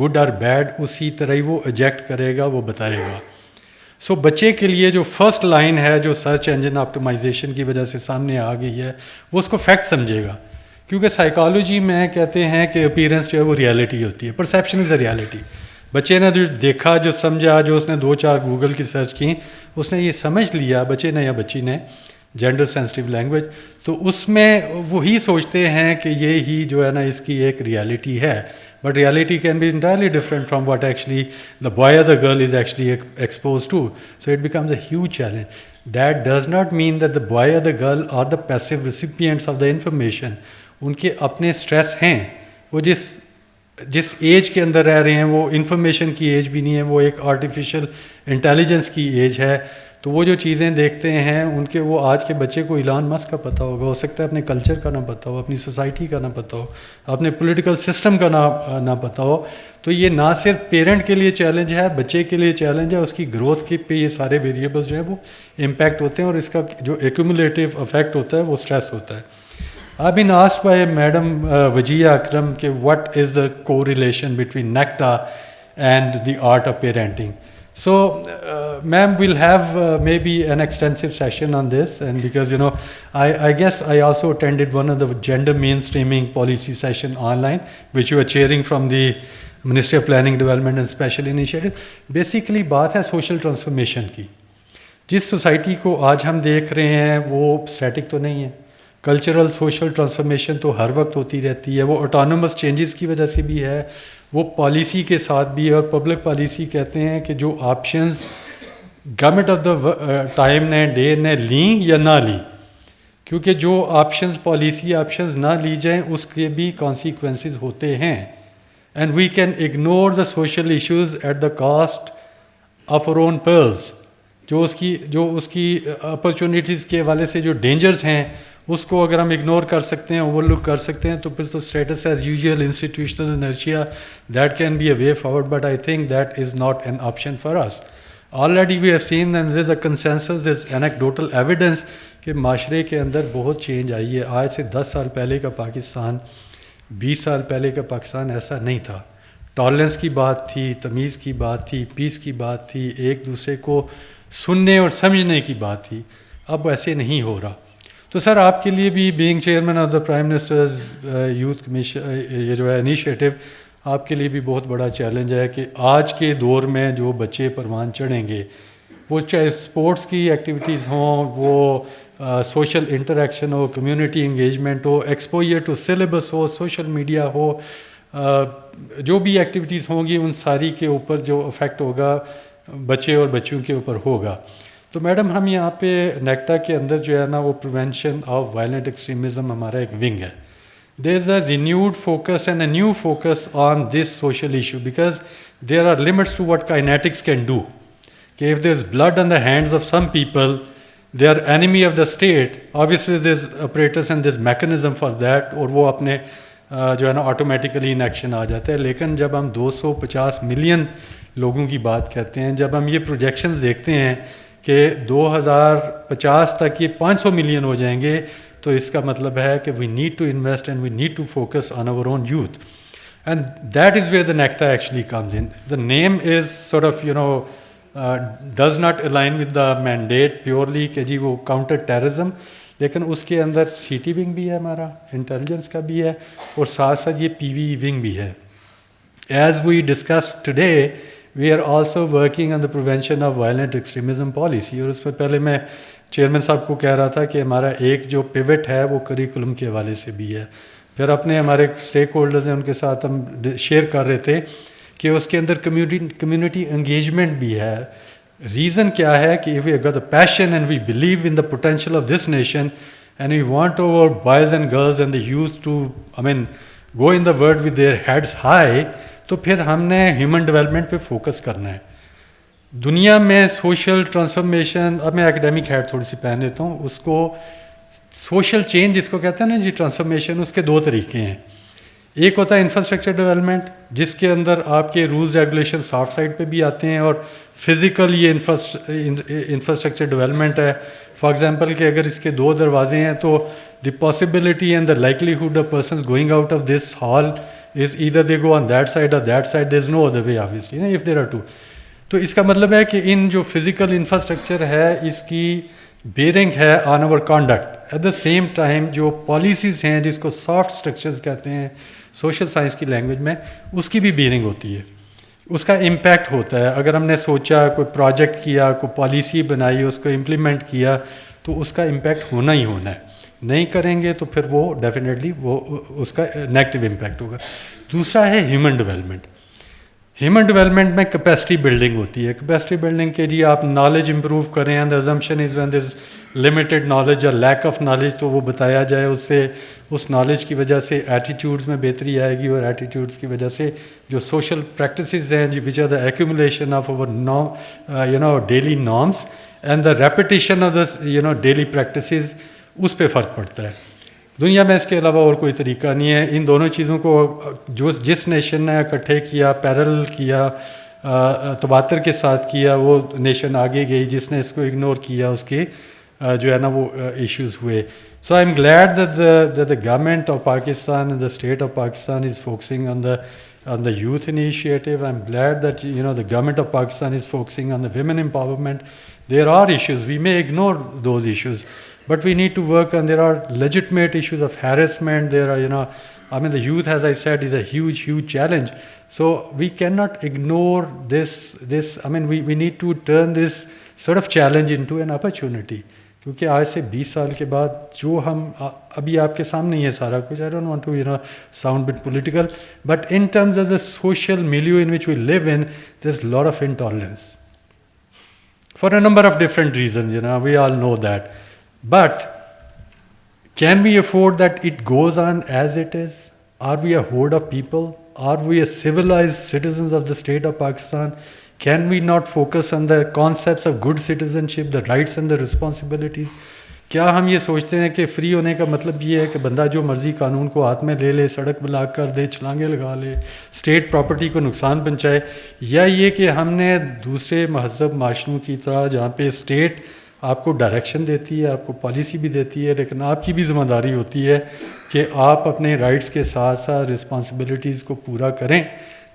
گڈ اور بیڈ, اسی طرح ہی وہ ایجیکٹ کرے گا, وہ بتائے گا. سو بچے کے لیے جو فرسٹ لائن ہے جو سرچ انجن آپٹیمائزیشن کی وجہ سے سامنے آ گئی ہے وہ اس کو فیکٹ سمجھے گا, کیونکہ سائیکالوجی میں کہتے ہیں کہ اپیرنس جو ہے وہ ریالٹی ہوتی ہے, پرسیپشن از اے ریالٹی. بچے نے جو دیکھا, جو سمجھا, جو اس نے 2-4 گوگل کی سرچ کی, اس نے یہ سمجھ لیا, بچے نے یا بچی نے, جینڈر سینسٹیو لینگویج, تو اس میں وہی سوچتے ہیں کہ یہ ہی جو ہے نا اس کی ایک ریالٹی ہے. But reality can be entirely different from what actually the boy or the girl is actually exposed to. So it becomes a huge challenge. That does not mean that the boy or the girl are the passive recipients of the information. ان کے اپنے stress ہیں, وہ جس age کے اندر رہ رہے ہیں وہ انفارمیشن کی ایج بھی نہیں ہے, وہ ایک آرٹیفیشل انٹیلیجنس کی ایج ہے. تو وہ جو چیزیں دیکھتے ہیں ان کے, وہ آج کے بچے کو ایلان مسک کا پتہ ہوگا, ہو سکتا ہے اپنے کلچر کا نہ پتہ ہو, اپنی سوسائٹی کا نہ پتہ ہو, اپنے پولیٹیکل سسٹم کا نہ پتہ ہو. تو یہ نہ صرف پیرنٹ کے لیے چیلنج ہے, بچے کے لیے چیلنج ہے, اس کی گروتھ کے پہ یہ سارے ویریبلز جو ہیں وہ امپیکٹ ہوتے ہیں, اور اس کا جو ایکومولیٹیو افیکٹ ہوتا ہے وہ اسٹریس ہوتا ہے. I've been asked by Madam Wajia Akram کہ what is the correlation between NACTA and the art of parenting. So, ma'am, we'll have maybe an extensive session on this, and because I guess I also attended one of the gender mainstreaming policy session online, which you are chairing from the Ministry of Planning, Development and Special Initiatives. Basically بات ہے social transformation کی. جس society کو آج ہم دیکھ رہے ہیں وہ اسٹیٹک تو نہیں ہے. کلچرل سوشل ٹرانسفارمیشن تو ہر وقت ہوتی رہتی ہے, وہ آٹونومس چینجز کی وجہ سے بھی ہے, وہ پالیسی کے ساتھ بھی ہے, اور پبلک پالیسی کہتے ہیں کہ جو options government of the time نے ڈے نے لیں یا نہ لیں, کیونکہ جو آپشنز پالیسی آپشنز نہ لی جائیں اس کے بھی کانسیکوینسز ہوتے ہیں. And we can ignore the social issues at the cost of our own pearls. جو اس کی اپرچونیٹیز کے حوالے سے جو ڈینجرز ہیں اس کو اگر ہم اگنور کر سکتے ہیں, اوور لک کر سکتے ہیں, تو پھر تو status as usual institutional inertia that can be a way forward, but I think that is not an option for us. Already we have seen and there is a consensus, there is anecdotal evidence کہ معاشرے کے اندر بہت change آئی ہے. آج سے 10 سال پہلے کا پاکستان, 20 سال پہلے کا پاکستان ایسا نہیں تھا. ٹالرنس کی بات تھی, تمیز کی بات تھی, پیس کی بات تھی, ایک دوسرے کو سننے اور سمجھنے کی بات تھی. اب ایسے نہیں ہو رہا. تو سر آپ کے لیے بھی being chairman of the prime ministers youth commission, یہ جو ہے انیشیٹو, آپ کے لیے بھی بہت بڑا چیلنج ہے کہ آج کے دور میں جو بچے پروان چڑھیں گے, وہ چاہے اسپورٹس کی ایکٹیویٹیز ہوں, وہ سوشل انٹریکشن ہو, کمیونٹی انگیجمنٹ ہو, ایکسپوجر ٹو سلیبس ہو, سوشل میڈیا ہو, جو بھی ایکٹیویٹیز ہوں گی ان ساری کے اوپر جو افیکٹ ہوگا بچے اور بچیوں کے اوپر ہوگا. تو میڈم ہم یہاں پہ نیکٹا کے اندر جو ہے نا وہ پریونشن آف وائلنٹ ایکسٹریمزم ہمارا ایک ونگ ہے. There is a renewed focus and a new focus on this social issue, because there are limits to what kinetics can do. کہ if there is blood on the hands of some people they are enemy of the state, obviously there is apparatus and there is mechanism for that, اور وہ اپنے جو ہے نا automatically in action آ جاتا ہے. لیکن جب ہم 250 ملین لوگوں کی بات کرتے ہیں, جب ہم یہ پروجیکشنز دیکھتے ہیں کہ 2050 تک یہ 500 ملین ہو جائیں گے, تو اس کا مطلب ہے کہ we need to invest and we need to focus on our own youth, and that is where the NACTA actually comes in. The name is sort of does not align with the mandate purely کہ جی وہ counter terrorism, لیکن اس کے اندر C T wing بھی ہے, ہمارا intelligence کا بھی ہے, اور ساتھ ساتھ یہ پی وی ونگ بھی ہے. As we discuss today we are also working on the prevention of violent extremism policy. اور اس میں پہلے میں چیئرمین صاحب کو کہہ رہا تھا کہ ہمارا ایک جو پیوٹ ہے وہ کریکولم کے حوالے سے بھی ہے. پھر اپنے ہمارے اسٹیک ہولڈرز ہیں ان کے ساتھ ہم شیئر کر رہے تھے کہ اس کے اندر کمیونٹی انگیجمنٹ بھی ہے. ریزن کیا ہے کہ we got the passion and we believe in the potential of this nation and we want our boys and girls and the youth to go in the world with their heads high, تو پھر ہم نے human development پہ focus کرنا ہے. دنیا میں social transformation, اب میں ایکڈیمک ہیڈ تھوڑی سی پہن لیتا ہوں, اس کو سوشل چینج جس کو کہتے ہیں نا جی ٹرانسفارمیشن, اس کے 2 طریقے ہیں. ایک ہوتا ہے انفراسٹرکچر ڈیولپمنٹ, جس کے اندر آپ کے رولز ریگولیشن سافٹ سائڈ پہ بھی آتے ہیں, اور فزیکل یہ انفراسٹرکچر ڈیولپمنٹ ہے. فار ایگزامپل کہ اگر اس کے 2 دروازے ہیں تو the possibility and the likelihood of persons going out of this hall is either they go on that side or that side, there's no other way obviously, if there are 2. تو اس کا مطلب ہے کہ ان جو فزیکل انفراسٹرکچر ہے اس کی bearing ہے on our conduct. At the same time جو پالیسیز ہیں جس کو سافٹ اسٹرکچرز کہتے ہیں سوشل سائنس کی لینگویج میں, اس کی بھی بیئرنگ ہوتی ہے, اس کا امپیکٹ ہوتا ہے. اگر ہم نے سوچا, کوئی پروجیکٹ کیا, کوئی پالیسی بنائی, اس کو امپلیمنٹ کیا, تو اس کا امپیکٹ ہونا ہی ہونا ہے. نہیں کریں گے تو پھر وہ ڈیفینیٹلی وہ اس کا نیگیٹو امپیکٹ ہوگا. دوسرا ہے ہیومن ڈیولپمنٹ. ہیومن ڈیولپمنٹ میں کیپیسٹی بلڈنگ ہوتی ہے. کیپیسٹی بلڈنگ کے جی آپ نالج امپروو کریں, and assumption is when there is limited knowledge اور لیک آف نالج, تو وہ بتایا جائے, اس سے اس نالج کی وجہ سے ایٹیٹیوڈز میں بہتری آئے گی, اور ایٹیٹیوڈز کی وجہ سے جو سوشل پریکٹسز ہیں which are the accumulation of our daily norms and the repetition of the daily practices, اس پہ فرق پڑتا ہے. دنیا میں اس کے علاوہ اور کوئی طریقہ نہیں ہے. ان دونوں چیزوں کو جس نیشن نے اکٹھے کیا, پیرل کیا, تواتر کے ساتھ کیا, وہ نیشن آگے گئی. جس نے اس کو اگنور کیا اس کے جو ہے نا وہ ایشوز ہوئے. So I am glad that the government of Pakistan and the state of Pakistan is focusing on the youth initiative. I'm glad that the government of Pakistan is focusing on the women empowerment. There are issues, we may ignore those issues, but we need to work on. There are legitimate issues of harassment. There are, the youth, as I said, is a huge challenge. So we cannot ignore this. We need to turn this sort of challenge into an opportunity. کیونکہ آج سے 20 سال کے بعد جو ہم ابھی آپ کے سامنے ہی ہے سارا کچھ. I don't want to sound bit political, but in terms of the social milieu in which we live in, there's a lot of intolerance for a number of different reasons. We all know that. But can we afford that it goes on as it is? Are we a horde of people? Are we a civilized citizens of the state of Pakistan? Can we not focus on the concepts of good citizenship, the rights and the responsibilities? کیا ہم یہ سوچتے ہیں کہ free ہونے کا مطلب یہ ہے کہ بندہ جو مرضی قانون کو ہاتھ میں لے لے, سڑک بلاک کر دے, چھلانگے لگا لے, اسٹیٹ پراپرٹی کو نقصان پہنچائے, یا یہ کہ ہم نے دوسرے مہذب معاشروں کی طرح جہاں پہ اسٹیٹ آپ کو ڈائریکشن دیتی ہے, آپ کو پالیسی بھی دیتی ہے, لیکن آپ کی بھی ذمہ داری ہوتی ہے کہ آپ اپنے رائٹس کے ساتھ ساتھ رسپانسبلٹیز کو پورا کریں,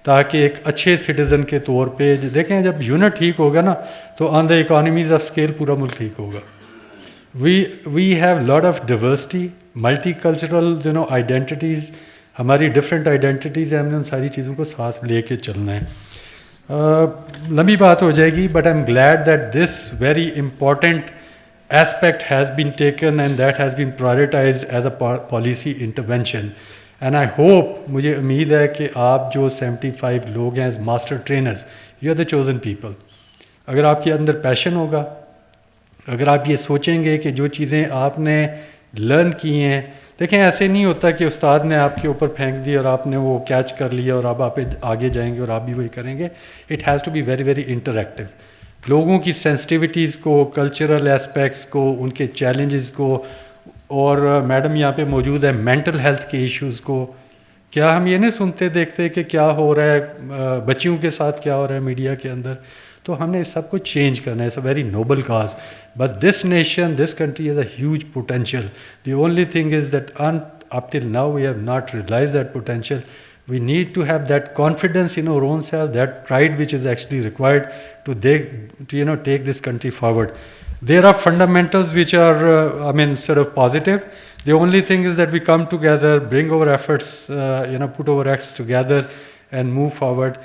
تاکہ ایک اچھے سٹیزن کے طور پہ دیکھیں. جب یونٹ ٹھیک ہوگا نا تو on the economies of scale پورا ملک ٹھیک ہوگا. We have lot of diversity, multi cultural identities, ہماری ڈفرینٹ آئیڈینٹیٹیز ہیں, ہم نے ان ساری چیزوں کو ساتھ لے کے چلنا ہے. لمبی بات ہو جائے گی, but I am glad that this very important aspect has been taken and that has been prioritized as a policy intervention. And I hope, مجھے امید ہے کہ آپ جو 75 لوگ ہیں as master trainers, you are the chosen people. اگر آپ کے اندر پیشن ہوگا, اگر آپ یہ سوچیں گے کہ جو چیزیں آپ نے لرن کی ہیں, دیکھیں ایسے نہیں ہوتا کہ استاد نے آپ کے اوپر پھینک دی اور آپ نے وہ کیچ کر لیا اور اب آپ آگے جائیں گے اور آپ بھی وہی کریں گے. It has to be very very interactive. لوگوں کی سینسٹیوٹیز کو, کلچرل اسپیکٹس کو, ان کے چیلنجز کو, اور میڈم یہاں پہ موجود ہے مینٹل ہیلتھ کے ایشوز کو. کیا ہم یہ نہیں سنتے دیکھتے کہ کیا ہو رہا ہے بچیوں کے ساتھ, کیا ہو رہا ہے میڈیا کے اندر؟ تو ہم نے اس سب کو چینج کرنا ہے. It's a very noble cause. بس this nation, this country has a huge potential. The only thing is that up till now we have not realized that potential. We need to have that confidence in our own self, that pride which is actually required to take this country forward. There are fundamentals which are sort of positive. The only thing is that we come together, bring our efforts, put our acts together and move forward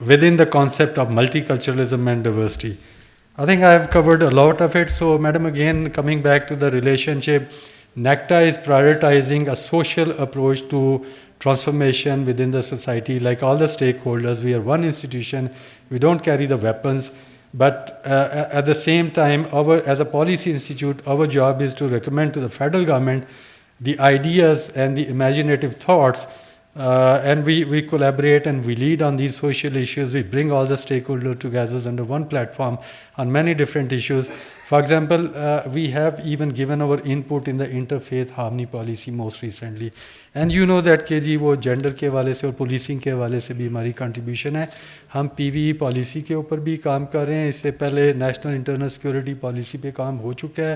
within the concept of multiculturalism and diversity. I think I have covered a lot of it. So madam, again coming back to the relationship, NACTA is prioritizing a social approach to transformation within the society. Like all the stakeholders, we are one institution, we don't carry the weapons, but at the same time, as a policy institute, our job is to recommend to the federal government the ideas and the imaginative thoughts, and we collaborate and we lead on these social issues. We bring all the stakeholders together under one platform on many different issues. For example, we have even given our input in the interfaith harmony policy most recently. And you know that کہ جی وہ gender کے حوالے سے اور policing کے حوالے سے بھی ہماری کنٹریبیوشن ہے. ہم پی وی پالیسی کے اوپر بھی کام کر رہے ہیں. اس سے پہلے نیشنل انٹرنل سیکورٹی پالیسی پہ کام ہو چکا ہے.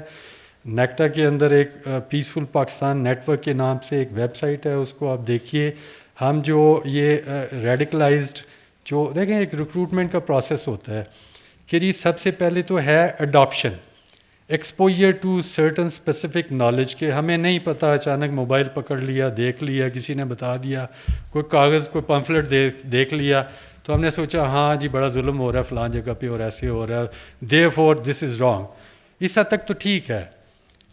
نیکٹا کے اندر ایک پیسفل پاکستان نیٹ ورک کے نام سے ایک ویب سائٹ ہے, اس کو آپ دیکھیے. ہم جو یہ ریڈیکلائزڈ جو دیکھیں ایک ریکروٹمنٹ کا پروسیس ہوتا ہے کہ جی سب سے پہلے تو ہے adoption, exposure to certain specific knowledge, کہ ہمیں نہیں پتہ، اچانک موبائل پکڑ لیا، دیکھ لیا، کسی نے بتا دیا، کوئی کاغذ کوئی پمفلٹ دیکھ لیا تو ہم نے سوچا ہاں جی بڑا ظلم ہو رہا ہے فلاں جگہ پہ اور ایسے ہو رہا ہے، therefore this is wrong. اس حد تک تو ٹھیک ہے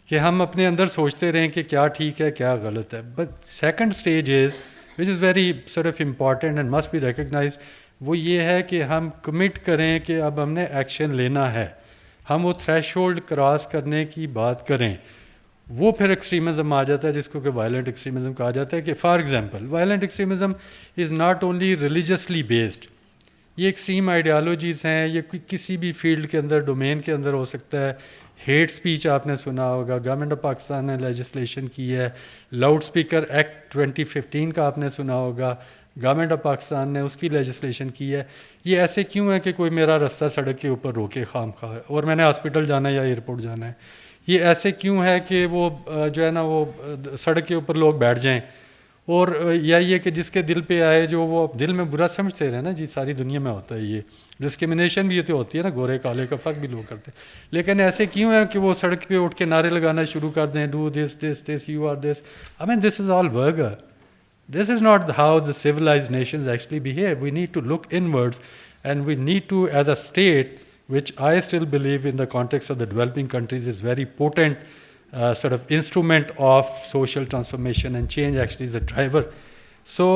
کہ ہم اپنے اندر سوچتے رہیں کہ کیا ٹھیک ہے کیا غلط ہے. But second stage is which is very sort of important and must be recognise, وہ یہ ہے کہ ہم کمٹ کریں کہ اب ہم نے ایکشن لینا ہے، ہم وہ تھریش ہولڈ کراس کرنے کی بات کریں. وہ پھر ایکسٹریمزم آ جاتا ہے جس کو کہ وائلنٹ ایکسٹریمزم کہا جاتا ہے. کہ for example violent extremism is not only religiously based, یہ ایکسٹریم آئیڈیالوجیز ہیں، یہ کسی بھی فیلڈ کے اندر ڈومین کے اندر ہو سکتا ہے. ہیٹ سپیچ آپ نے سنا ہوگا، گورنمنٹ آف پاکستان نے لیجسلیشن کی ہے. لاؤڈ اسپیکر ایکٹ 2015 کا آپ نے سنا ہوگا، گورنمنٹ آف پاکستان نے اس کی لیجسلیشن کی ہے. یہ ایسے کیوں ہے کہ کوئی میرا رستہ سڑک کے اوپر روکے خام خواہ اور میں نے ہاسپٹل جانا ہے یا ایئرپورٹ جانا ہے؟ یہ ایسے کیوں ہے کہ وہ جو ہے نا وہ سڑک کے اوپر لوگ بیٹھ جائیں؟ اور یا یہ کہ جس کے دل پہ آئے، جو وہ دل میں برا سمجھتے رہے نا جی، ساری دنیا میں ہوتا ہے یہ ڈسکرمنیشن بھی تو ہوتی ہے نا، گورے کالے کا فرق بھی لوگ کرتے ہیں. لیکن ایسے کیوں ہے کہ وہ سڑک پہ اٹھ کے نعرے لگانا شروع کر دیں، do this this this you are this. I mean this is all vulgar. This is not how the civilized nations actually behave. We need to look inwards, and we need to, as a state, which I still believe in the context of the developing countries is very potent sort of instrument of social transformation and change, actually is a driver. So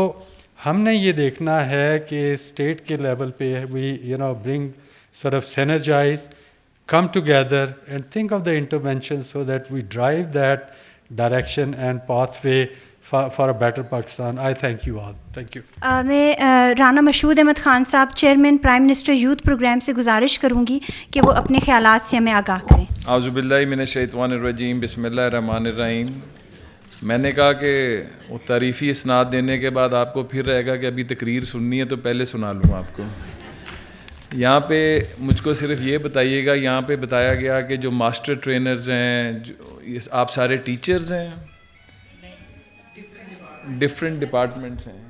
ہم نے یہ دیکھنا ہے کہ state کے level پہ we bring sort of synergize, come together and think of the interventions so that we drive that direction and pathway for a better Pakistan. I thank you all. Thank you.
میں رانا مشہود Ahmed Khan sahib chairman prime minister youth programme سے گزارش کروں گی کہ وہ اپنے خیالات سے ہمیں آگاہ کریں.
اعوذ باللہ من الشیطان الرجیم، بسم اللہ الرحمن الرحیم. میں نے کہا کہ وہ تعریفی اسناد دینے کے بعد آپ کو پھر رہے گا کہ ابھی تقریر سننی ہے تو پہلے سنا لوں آپ کو. یہاں پہ مجھ کو صرف یہ بتائیے گا، یہاں پہ بتایا گیا کہ جو ماسٹر ٹرینرز ہیں، آپ سارے ٹیچرز ہیں؟ ڈفرینٹ ڈپارٹمنٹس ہیں.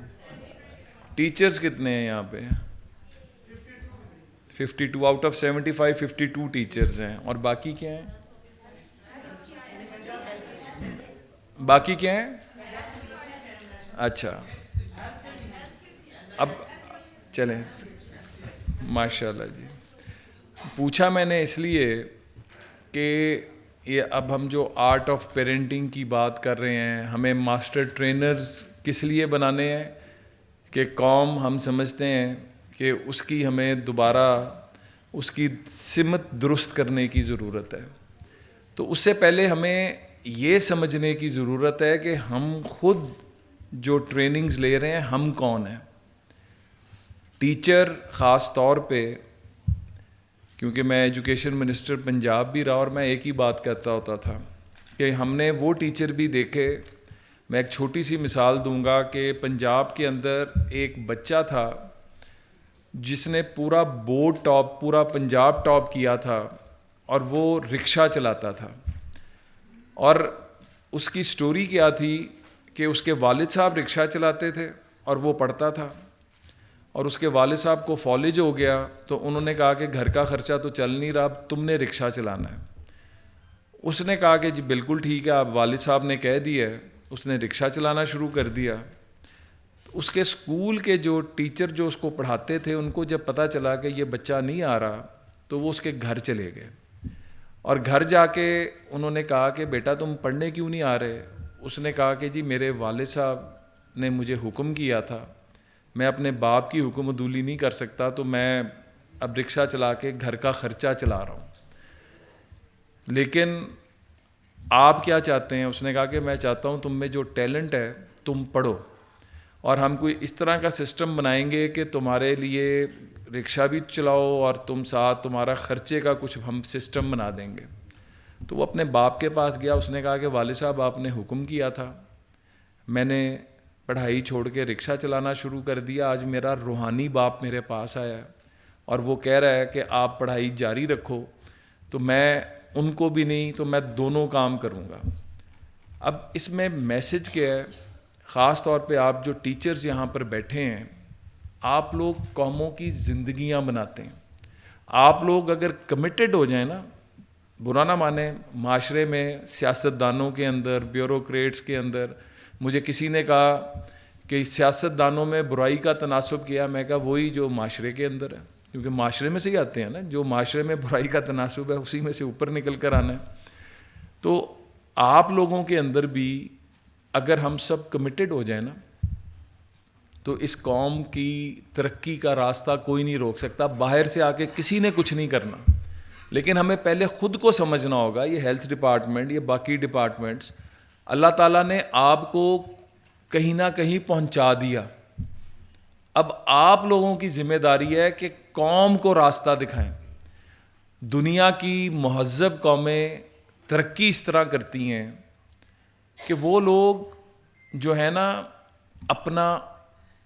ٹیچرز کتنے ہیں یہاں پہ؟ 52 آؤٹ آف 75 52 ٹیچرز ہیں. اور باقی کیا ہیں؟ باقی کیا ہیں؟ اچھا اب چلیں، ماشاء اللہ جی. پوچھا میں نے اس لیے کہ یہ اب ہم جو آرٹ آف پیرنٹنگ کی بات کر رہے ہیں، ہمیں ماسٹر ٹرینرز کس لیے بنانے ہیں؟ کہ قوم ہم سمجھتے ہیں کہ اس کی ہمیں دوبارہ اس کی سمت درست کرنے کی ضرورت ہے. تو اس سے پہلے ہمیں یہ سمجھنے کی ضرورت ہے کہ ہم خود جو ٹریننگز لے رہے ہیں ہم کون ہیں. ٹیچر خاص طور پہ، کیونکہ میں ایجوکیشن منسٹر پنجاب بھی رہا اور میں ایک ہی بات کہتا ہوتا تھا کہ ہم نے وہ ٹیچر بھی دیکھے. میں ایک چھوٹی سی مثال دوں گا کہ پنجاب کے اندر ایک بچہ تھا جس نے پورا بورڈ ٹاپ، پورا پنجاب ٹاپ کیا تھا، اور وہ رکشہ چلاتا تھا. اور اس کی سٹوری کیا تھی کہ اس کے والد صاحب رکشہ چلاتے تھے اور وہ پڑھتا تھا، اور اس کے والد صاحب کو فالج ہو گیا تو انہوں نے کہا کہ گھر کا خرچہ تو چل نہیں رہا، تم نے رکشہ چلانا ہے. اس نے کہا کہ جی بالکل ٹھیک ہے، آپ والد صاحب نے کہہ دیا ہے. اس نے رکشہ چلانا شروع کر دیا. اس کے اسکول کے جو ٹیچر جو اس کو پڑھاتے تھے، ان کو جب پتہ چلا کہ یہ بچہ نہیں آ رہا تو وہ اس کے گھر چلے گئے، اور گھر جا کے انہوں نے کہا کہ بیٹا تم پڑھنے کیوں نہیں آ رہے؟ اس نے کہا کہ جی میرے والد صاحب نے مجھے حکم کیا تھا، میں اپنے باپ کی حکم عدولی نہیں کر سکتا، تو میں اب رکشہ چلا کے گھر کا خرچہ چلا رہا ہوں. لیکن آپ کیا چاہتے ہیں؟ اس نے کہا کہ میں چاہتا ہوں تم میں جو ٹیلنٹ ہے تم پڑھو، اور ہم کوئی اس طرح کا سسٹم بنائیں گے کہ تمہارے لیے رکشہ بھی چلاؤ اور تم ساتھ تمہارا خرچے کا کچھ ہم سسٹم بنا دیں گے. تو وہ اپنے باپ کے پاس گیا. اس نے کہا کہ والد صاحب آپ نے حکم کیا تھا، میں نے پڑھائی چھوڑ کے رکشہ چلانا شروع کر دیا. آج میرا روحانی باپ میرے پاس آیا ہے اور وہ کہہ رہا ہے کہ آپ پڑھائی جاری رکھو. تو میں ان کو بھی نہیں، تو میں دونوں کام کروں گا. اب اس میں میسج کیا ہے؟ خاص طور پہ آپ جو ٹیچرز یہاں پر بیٹھے ہیں، آپ لوگ قوموں کی زندگیاں بناتے ہیں. آپ لوگ اگر کمیٹڈ ہو جائیں نا, برا نہ مانیں, معاشرے میں سیاستدانوں کے اندر, بیوروکریٹس کے اندر, مجھے کسی نے کہا کہ سیاستدانوں میں برائی کا تناسب کیا, میں کہا وہی جو معاشرے کے اندر ہے, کیونکہ معاشرے میں سے ہی آتے ہیں نا, جو معاشرے میں برائی کا تناسب ہے اسی میں سے اوپر نکل کر آنا ہے. تو آپ لوگوں کے اندر بھی اگر ہم سب کمیٹڈ ہو جائیں نا, تو اس قوم کی ترقی کا راستہ کوئی نہیں روک سکتا. باہر سے آ کے کسی نے کچھ نہیں کرنا, لیکن ہمیں پہلے خود کو سمجھنا ہوگا. یہ ہیلتھ ڈپارٹمنٹ, یہ باقی ڈپارٹمنٹس, اللہ تعالیٰ نے آپ کو کہیں نہ کہیں پہنچا دیا. اب آپ لوگوں کی ذمہ داری ہے کہ قوم کو راستہ دکھائیں. دنیا کی مہذب قومیں ترقی اس طرح کرتی ہیں کہ وہ لوگ جو ہے نا اپنا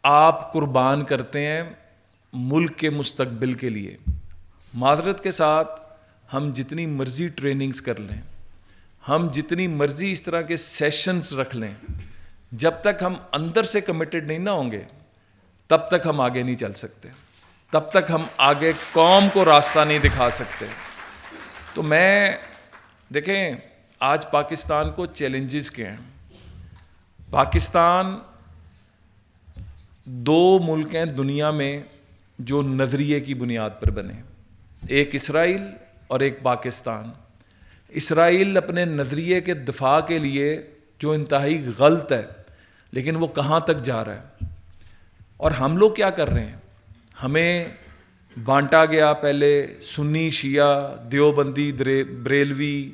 آپ قربان کرتے ہیں ملک کے مستقبل کے لیے. معذرت کے ساتھ ہم جتنی مرضی ٹریننگز کر لیں, ہم جتنی مرضی اس طرح کے سیشنز رکھ لیں, جب تک ہم اندر سے کمیٹڈ نہیں نہ ہوں گے تب تک ہم آگے نہیں چل سکتے, تب تک ہم آگے قوم کو راستہ نہیں دکھا سکتے. تو میں دیکھیں آج پاکستان کو چیلنجز کے ہیں. پاکستان دو ملک ہیں دنیا میں جو نظریے کی بنیاد پر بنے, ایک اسرائیل اور ایک پاکستان. اسرائیل اپنے نظریے کے دفاع کے لیے جو انتہائی غلط ہے, لیکن وہ کہاں تک جا رہا ہے. اور ہم لوگ کیا کر رہے ہیں, ہمیں بانٹا گیا پہلے سنی شیعہ, دیوبندی بریلوی,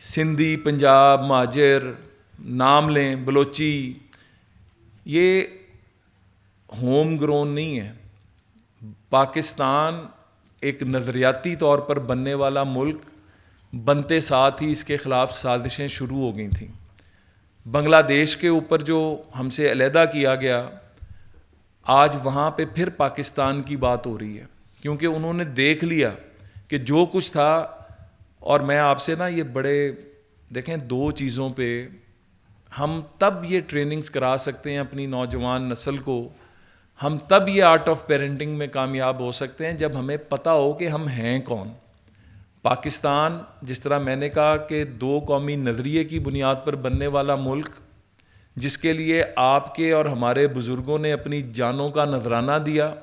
سندھی پنجاب مہاجر, نام لیں بلوچی. یہ ہوم گرون نہیں ہے. پاکستان ایک نظریاتی طور پر بننے والا ملک بنتے ساتھ ہی اس کے خلاف سازشیں شروع ہو گئی تھیں. بنگلہ دیش کے اوپر جو ہم سے علیحدہ کیا گیا, آج وہاں پہ پھر پاکستان کی بات ہو رہی ہے, کیونکہ انہوں نے دیکھ لیا کہ جو کچھ تھا. اور میں آپ سے نا یہ بڑے دیکھیں دو چیزوں پہ ہم تب یہ ٹریننگز کرا سکتے ہیں اپنی نوجوان نسل کو, ہم تب یہ آرٹ آف پیرنٹنگ میں کامیاب ہو سکتے ہیں جب ہمیں پتہ ہو کہ ہم ہیں کون. پاکستان جس طرح میں نے کہا کہ دو قومی نظریے کی بنیاد پر بننے والا ملک, جس کے لیے آپ کے اور ہمارے بزرگوں نے اپنی جانوں کا نذرانہ دیا,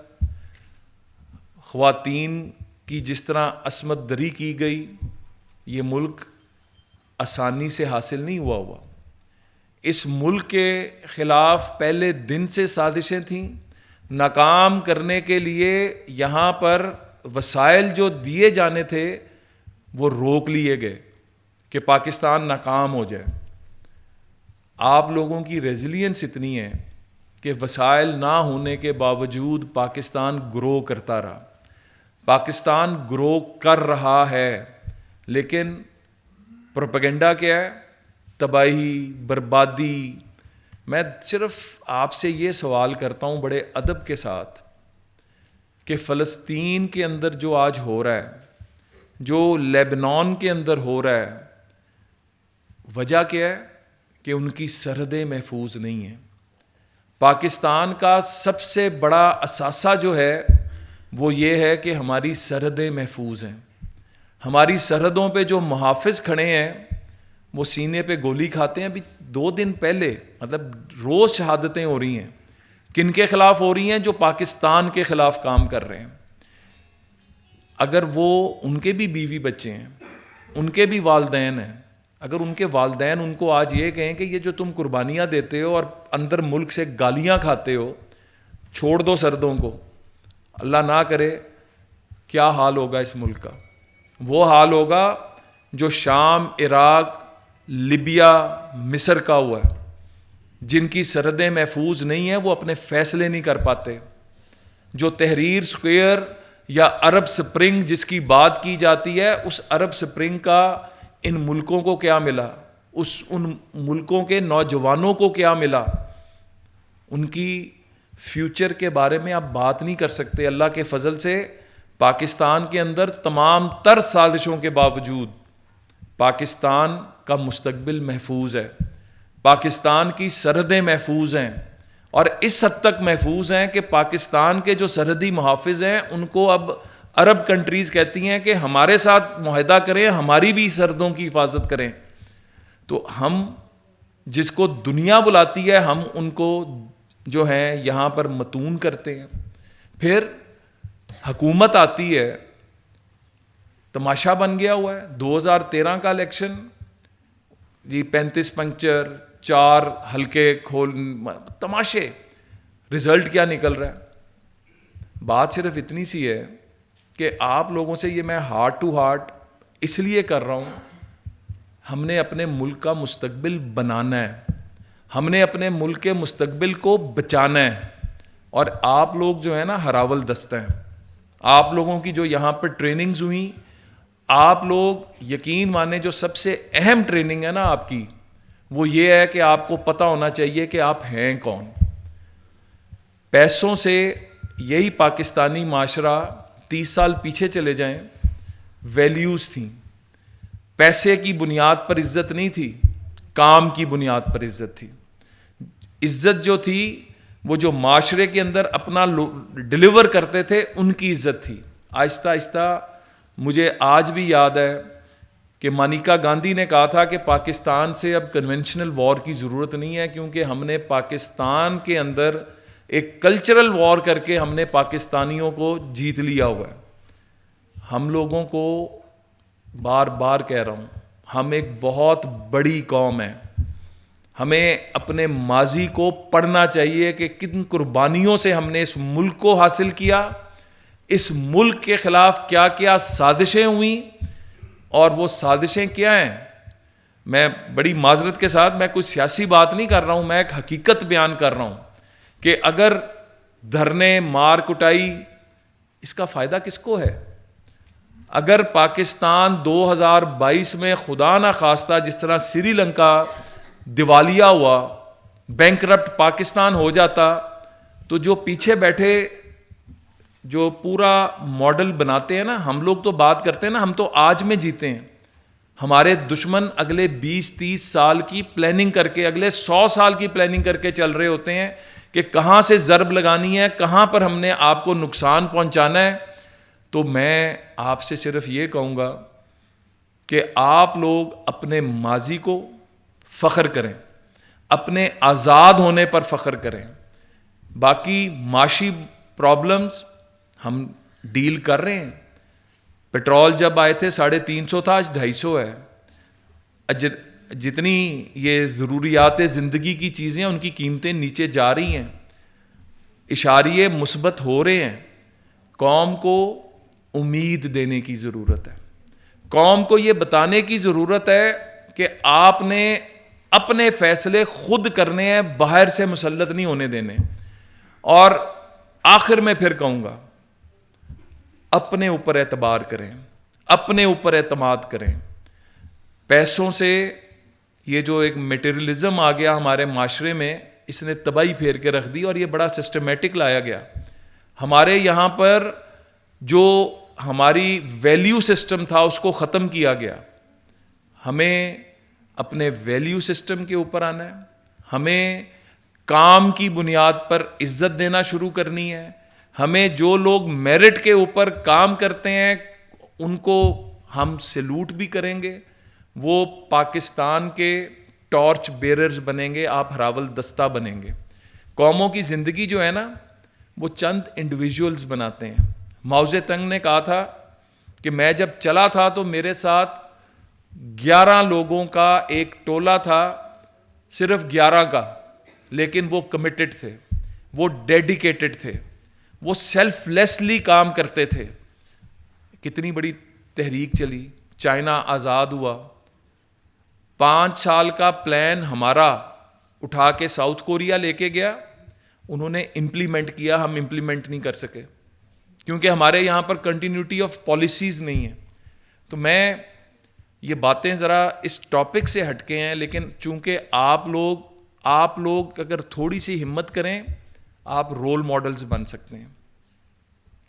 خواتین کی جس طرح عصمت دری کی گئی, یہ ملک آسانی سے حاصل نہیں ہوا. اس ملک کے خلاف پہلے دن سے سازشیں تھیں. ناکام کرنے کے لیے یہاں پر وسائل جو دیے جانے تھے وہ روک لیے گئے کہ پاکستان ناکام ہو جائے. آپ لوگوں کی ریزیلینس اتنی ہے کہ وسائل نہ ہونے کے باوجود پاکستان گرو کرتا رہا. پاکستان گرو کر رہا ہے, لیکن پروپیگنڈا کیا ہے, تباہی, بربادی. میں صرف آپ سے یہ سوال کرتا ہوں بڑے ادب کے ساتھ کہ فلسطین کے اندر جو آج ہو رہا ہے, جو لیبنان کے اندر ہو رہا ہے, وجہ کیا ہے کہ ان کی سرحدیں محفوظ نہیں ہیں. پاکستان کا سب سے بڑا اثاثہ جو ہے وہ یہ ہے کہ ہماری سرحدیں محفوظ ہیں. ہماری سرحدوں پہ جو محافظ کھڑے ہیں وہ سینے پہ گولی کھاتے ہیں. ابھی 2 دن پہلے مطلب روز شہادتیں ہو رہی ہیں. کن کے خلاف ہو رہی ہیں؟ جو پاکستان کے خلاف کام کر رہے ہیں. اگر وہ ان کے بھی بیوی بچے ہیں, ان کے بھی والدین ہیں, اگر ان کے والدین ان کو آج یہ کہیں کہ یہ جو تم قربانیاں دیتے ہو اور اندر ملک سے گالیاں کھاتے ہو, چھوڑ دو سردوں کو, اللہ نہ کرے کیا حال ہوگا اس ملک کا؟ وہ حال ہوگا جو شام, عراق, لیبیا, مصر کا ہوا ہے. جن کی سرحدیں محفوظ نہیں ہیں وہ اپنے فیصلے نہیں کر پاتے. جو تحریر سکوئر یا عرب سپرنگ جس کی بات کی جاتی ہے, اس عرب سپرنگ کا ان ملکوں کو کیا ملا؟ ان ملکوں کے نوجوانوں کو کیا ملا؟ ان کی فیوچر کے بارے میں آپ بات نہیں کر سکتے. اللہ کے فضل سے پاکستان کے اندر تمام تر سازشوں کے باوجود پاکستان کا مستقبل محفوظ ہے, پاکستان کی سرحدیں محفوظ ہیں. اور اس حد تک محفوظ ہیں کہ پاکستان کے جو سرحدی محافظ ہیں ان کو اب عرب کنٹریز کہتی ہیں کہ ہمارے ساتھ معاہدہ کریں, ہماری بھی سرحدوں کی حفاظت کریں. تو ہم جس کو دنیا بلاتی ہے ہم ان کو جو ہیں یہاں پر متون کرتے ہیں. پھر حکومت آتی ہے, تماشا بن گیا ہوا ہے. 2013 کا الیکشن جی 35 پنکچر 4 حلقے کھول, تماشے, رزلٹ کیا نکل رہا ہے. بات صرف اتنی سی ہے کہ آپ لوگوں سے یہ میں ہارٹ ٹو ہارٹ اس لیے کر رہا ہوں, ہم نے اپنے ملک کا مستقبل بنانا ہے, ہم نے اپنے ملک کے مستقبل کو بچانا ہے. اور آپ لوگ جو ہے نا ہراول دستہ ہیں, آپ لوگوں کی جو یہاں پر ٹریننگز ہوئیں, آپ لوگ یقین مانیں جو سب سے اہم ٹریننگ ہے نا آپ کی, وہ یہ ہے کہ آپ کو پتہ ہونا چاہیے کہ آپ ہیں کون. پیسوں سے یہی پاکستانی معاشرہ 30 سال پیچھے چلے جائیں, ویلیوز تھیں. پیسے کی بنیاد پر عزت نہیں تھی, کام کی بنیاد پر عزت تھی. عزت جو تھی وہ جو معاشرے کے اندر اپنا ڈیلیور کرتے تھے ان کی عزت تھی. آہستہ آہستہ مجھے آج بھی یاد ہے کہ مانیکا گاندھی نے کہا تھا کہ پاکستان سے اب کنونشنل وار کی ضرورت نہیں ہے, کیونکہ ہم نے پاکستان کے اندر ایک کلچرل وار کر کے ہم نے پاکستانیوں کو جیت لیا ہوا ہے. ہم لوگوں کو بار بار کہہ رہا ہوں, ہم ایک بہت بڑی قوم ہے. ہمیں اپنے ماضی کو پڑھنا چاہیے کہ کن قربانیوں سے ہم نے اس ملک کو حاصل کیا, اس ملک کے خلاف کیا کیا سازشیں ہوئیں, اور وہ سازشیں کیا ہیں. میں بڑی معذرت کے ساتھ, میں کوئی سیاسی بات نہیں کر رہا ہوں, میں ایک حقیقت بیان کر رہا ہوں کہ اگر دھرنے مار کٹائی اس کا فائدہ کس کو ہے. اگر پاکستان 2022 میں خدا نہ خواستہ جس طرح سری لنکا دیوالیہ ہوا, بینکرپٹ پاکستان ہو جاتا, تو جو پیچھے بیٹھے جو پورا ماڈل بناتے ہیں نا, ہم لوگ تو بات کرتے ہیں نا, ہم تو آج میں جیتے ہیں. ہمارے دشمن اگلے 20-30 سال کی پلاننگ کر کے, اگلے 100 سال کی پلاننگ کر کے چل رہے ہوتے ہیں کہ کہاں سے ضرب لگانی ہے, کہاں پر ہم نے آپ کو نقصان پہنچانا ہے. تو میں آپ سے صرف یہ کہوں گا کہ آپ لوگ اپنے ماضی کو فخر کریں, اپنے آزاد ہونے پر فخر کریں. باقی معاشی پرابلمز ہم ڈیل کر رہے ہیں. پیٹرول جب آئے تھے 350 تھا, آج 250 ہے. جتنی یہ ضروریات زندگی کی چیزیں ان کی قیمتیں نیچے جا رہی ہیں, اشاریے مثبت ہو رہے ہیں. قوم کو امید دینے کی ضرورت ہے, قوم کو یہ بتانے کی ضرورت ہے کہ آپ نے اپنے فیصلے خود کرنے ہیں, باہر سے مسلط نہیں ہونے دینے. اور آخر میں پھر کہوں گا, اپنے اوپر اعتبار کریں, اپنے اوپر اعتماد کریں. پیسوں سے یہ جو ایک میٹیریلزم آ گیا ہمارے معاشرے میں, اس نے تباہی پھیر کے رکھ دی, اور یہ بڑا سسٹمیٹک لایا گیا. ہمارے یہاں پر جو ہماری ویلیو سسٹم تھا اس کو ختم کیا گیا. ہمیں اپنے ویلیو سسٹم کے اوپر آنا ہے, ہمیں کام کی بنیاد پر عزت دینا شروع کرنی ہے. ہمیں جو لوگ میرٹ کے اوپر کام کرتے ہیں ان کو ہم سیلوٹ بھی کریں گے, وہ پاکستان کے ٹارچ بیررز بنیں گے, آپ ہراول دستہ بنیں گے. قوموں کی زندگی جو ہے نا وہ چند انڈیویجولز بناتے ہیں. ماؤ زے تنگ نے کہا تھا کہ میں جب چلا تھا تو میرے ساتھ 11 لوگوں کا ایک ٹولہ تھا, صرف 11 کا, لیکن وہ کمیٹڈ تھے, وہ ڈیڈیکیٹڈ تھے, وہ سیلف لیسلی کام کرتے تھے. کتنی بڑی تحریک چلی, چائنا آزاد ہوا. 5 سال کا پلان ہمارا اٹھا کے ساؤتھ کوریا لے کے گیا, انہوں نے امپلیمنٹ کیا, ہم امپلیمنٹ نہیں کر سکے کیونکہ ہمارے یہاں پر کنٹینیوٹی آف پالیسیز نہیں ہے. تو میں یہ باتیں ذرا اس ٹاپک سے ہٹ کے ہیں, لیکن چونکہ آپ لوگ اگر تھوڑی سی ہمت کریں آپ رول ماڈلز بن سکتے ہیں.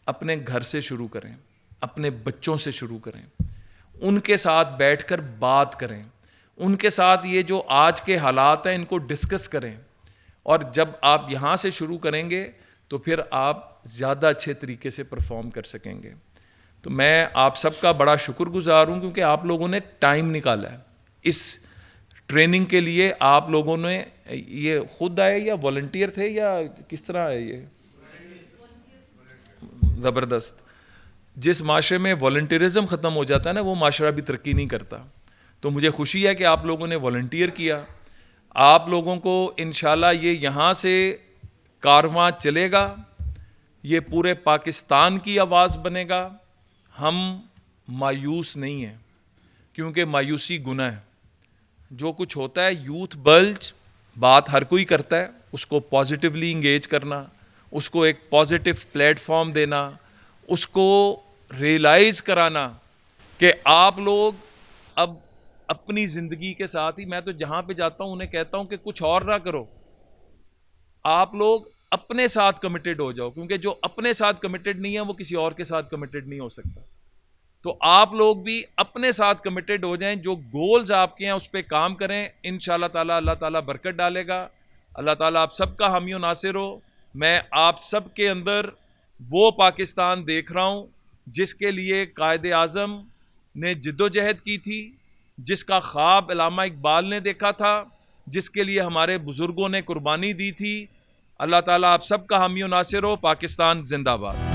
اپنے گھر سے شروع کریں, اپنے بچوں سے شروع کریں, ان کے ساتھ بیٹھ کر بات کریں, ان کے ساتھ یہ جو آج کے حالات ہیں ان کو ڈسکس کریں, اور جب آپ یہاں سے شروع کریں گے تو پھر آپ زیادہ اچھے طریقے سے پرفارم کر سکیں گے. تو میں آپ سب کا بڑا شکر گزار ہوں کیونکہ آپ لوگوں نے ٹائم نکالا ہے اس ٹریننگ کے لیے. آپ لوگوں نے یہ خود آئے یا والنٹیئر تھے یا کس طرح ہے؟ یہ زبردست. جس معاشرے میں والنٹیرزم ختم ہو جاتا ہے نا وہ معاشرہ بھی ترقی نہیں کرتا. تو مجھے خوشی ہے کہ آپ لوگوں نے والنٹیئر کیا. آپ لوگوں کو انشاءاللہ یہ یہاں سے کارواں چلے گا, یہ پورے پاکستان کی آواز بنے گا. ہم مایوس نہیں ہیں کیونکہ مایوسی گناہ ہے. جو کچھ ہوتا ہے یوتھ بلج بات ہر کوئی کرتا ہے, اس کو پازیٹیولی انگیج کرنا, اس کو ایک پازیٹیو پلیٹ فارم دینا, اس کو ریئلائز کرانا کہ آپ لوگ اب اپنی زندگی کے ساتھ ہی, میں تو جہاں پہ جاتا ہوں انہیں کہتا ہوں کہ کچھ اور نہ کرو, آپ لوگ اپنے ساتھ کمیٹڈ ہو جاؤ, کیونکہ جو اپنے ساتھ کمیٹڈ نہیں ہے وہ کسی اور کے ساتھ کمیٹڈ نہیں ہو سکتا. تو آپ لوگ بھی اپنے ساتھ کمیٹڈ ہو جائیں, جو گولز آپ کے ہیں اس پہ کام کریں. انشاءاللہ تعالی اللہ تعالیٰ برکت ڈالے گا. اللہ تعالیٰ آپ سب کا حامی و ناصر ہو. میں آپ سب کے اندر وہ پاکستان دیکھ رہا ہوں جس کے لیے قائد اعظم نے جد و جہد کی تھی, جس کا خواب علامہ اقبال نے دیکھا تھا, جس کے لیے ہمارے بزرگوں نے قربانی دی تھی. اللہ تعالیٰ آپ سب کا حامی و ناصر ہو. پاکستان زندہ باد.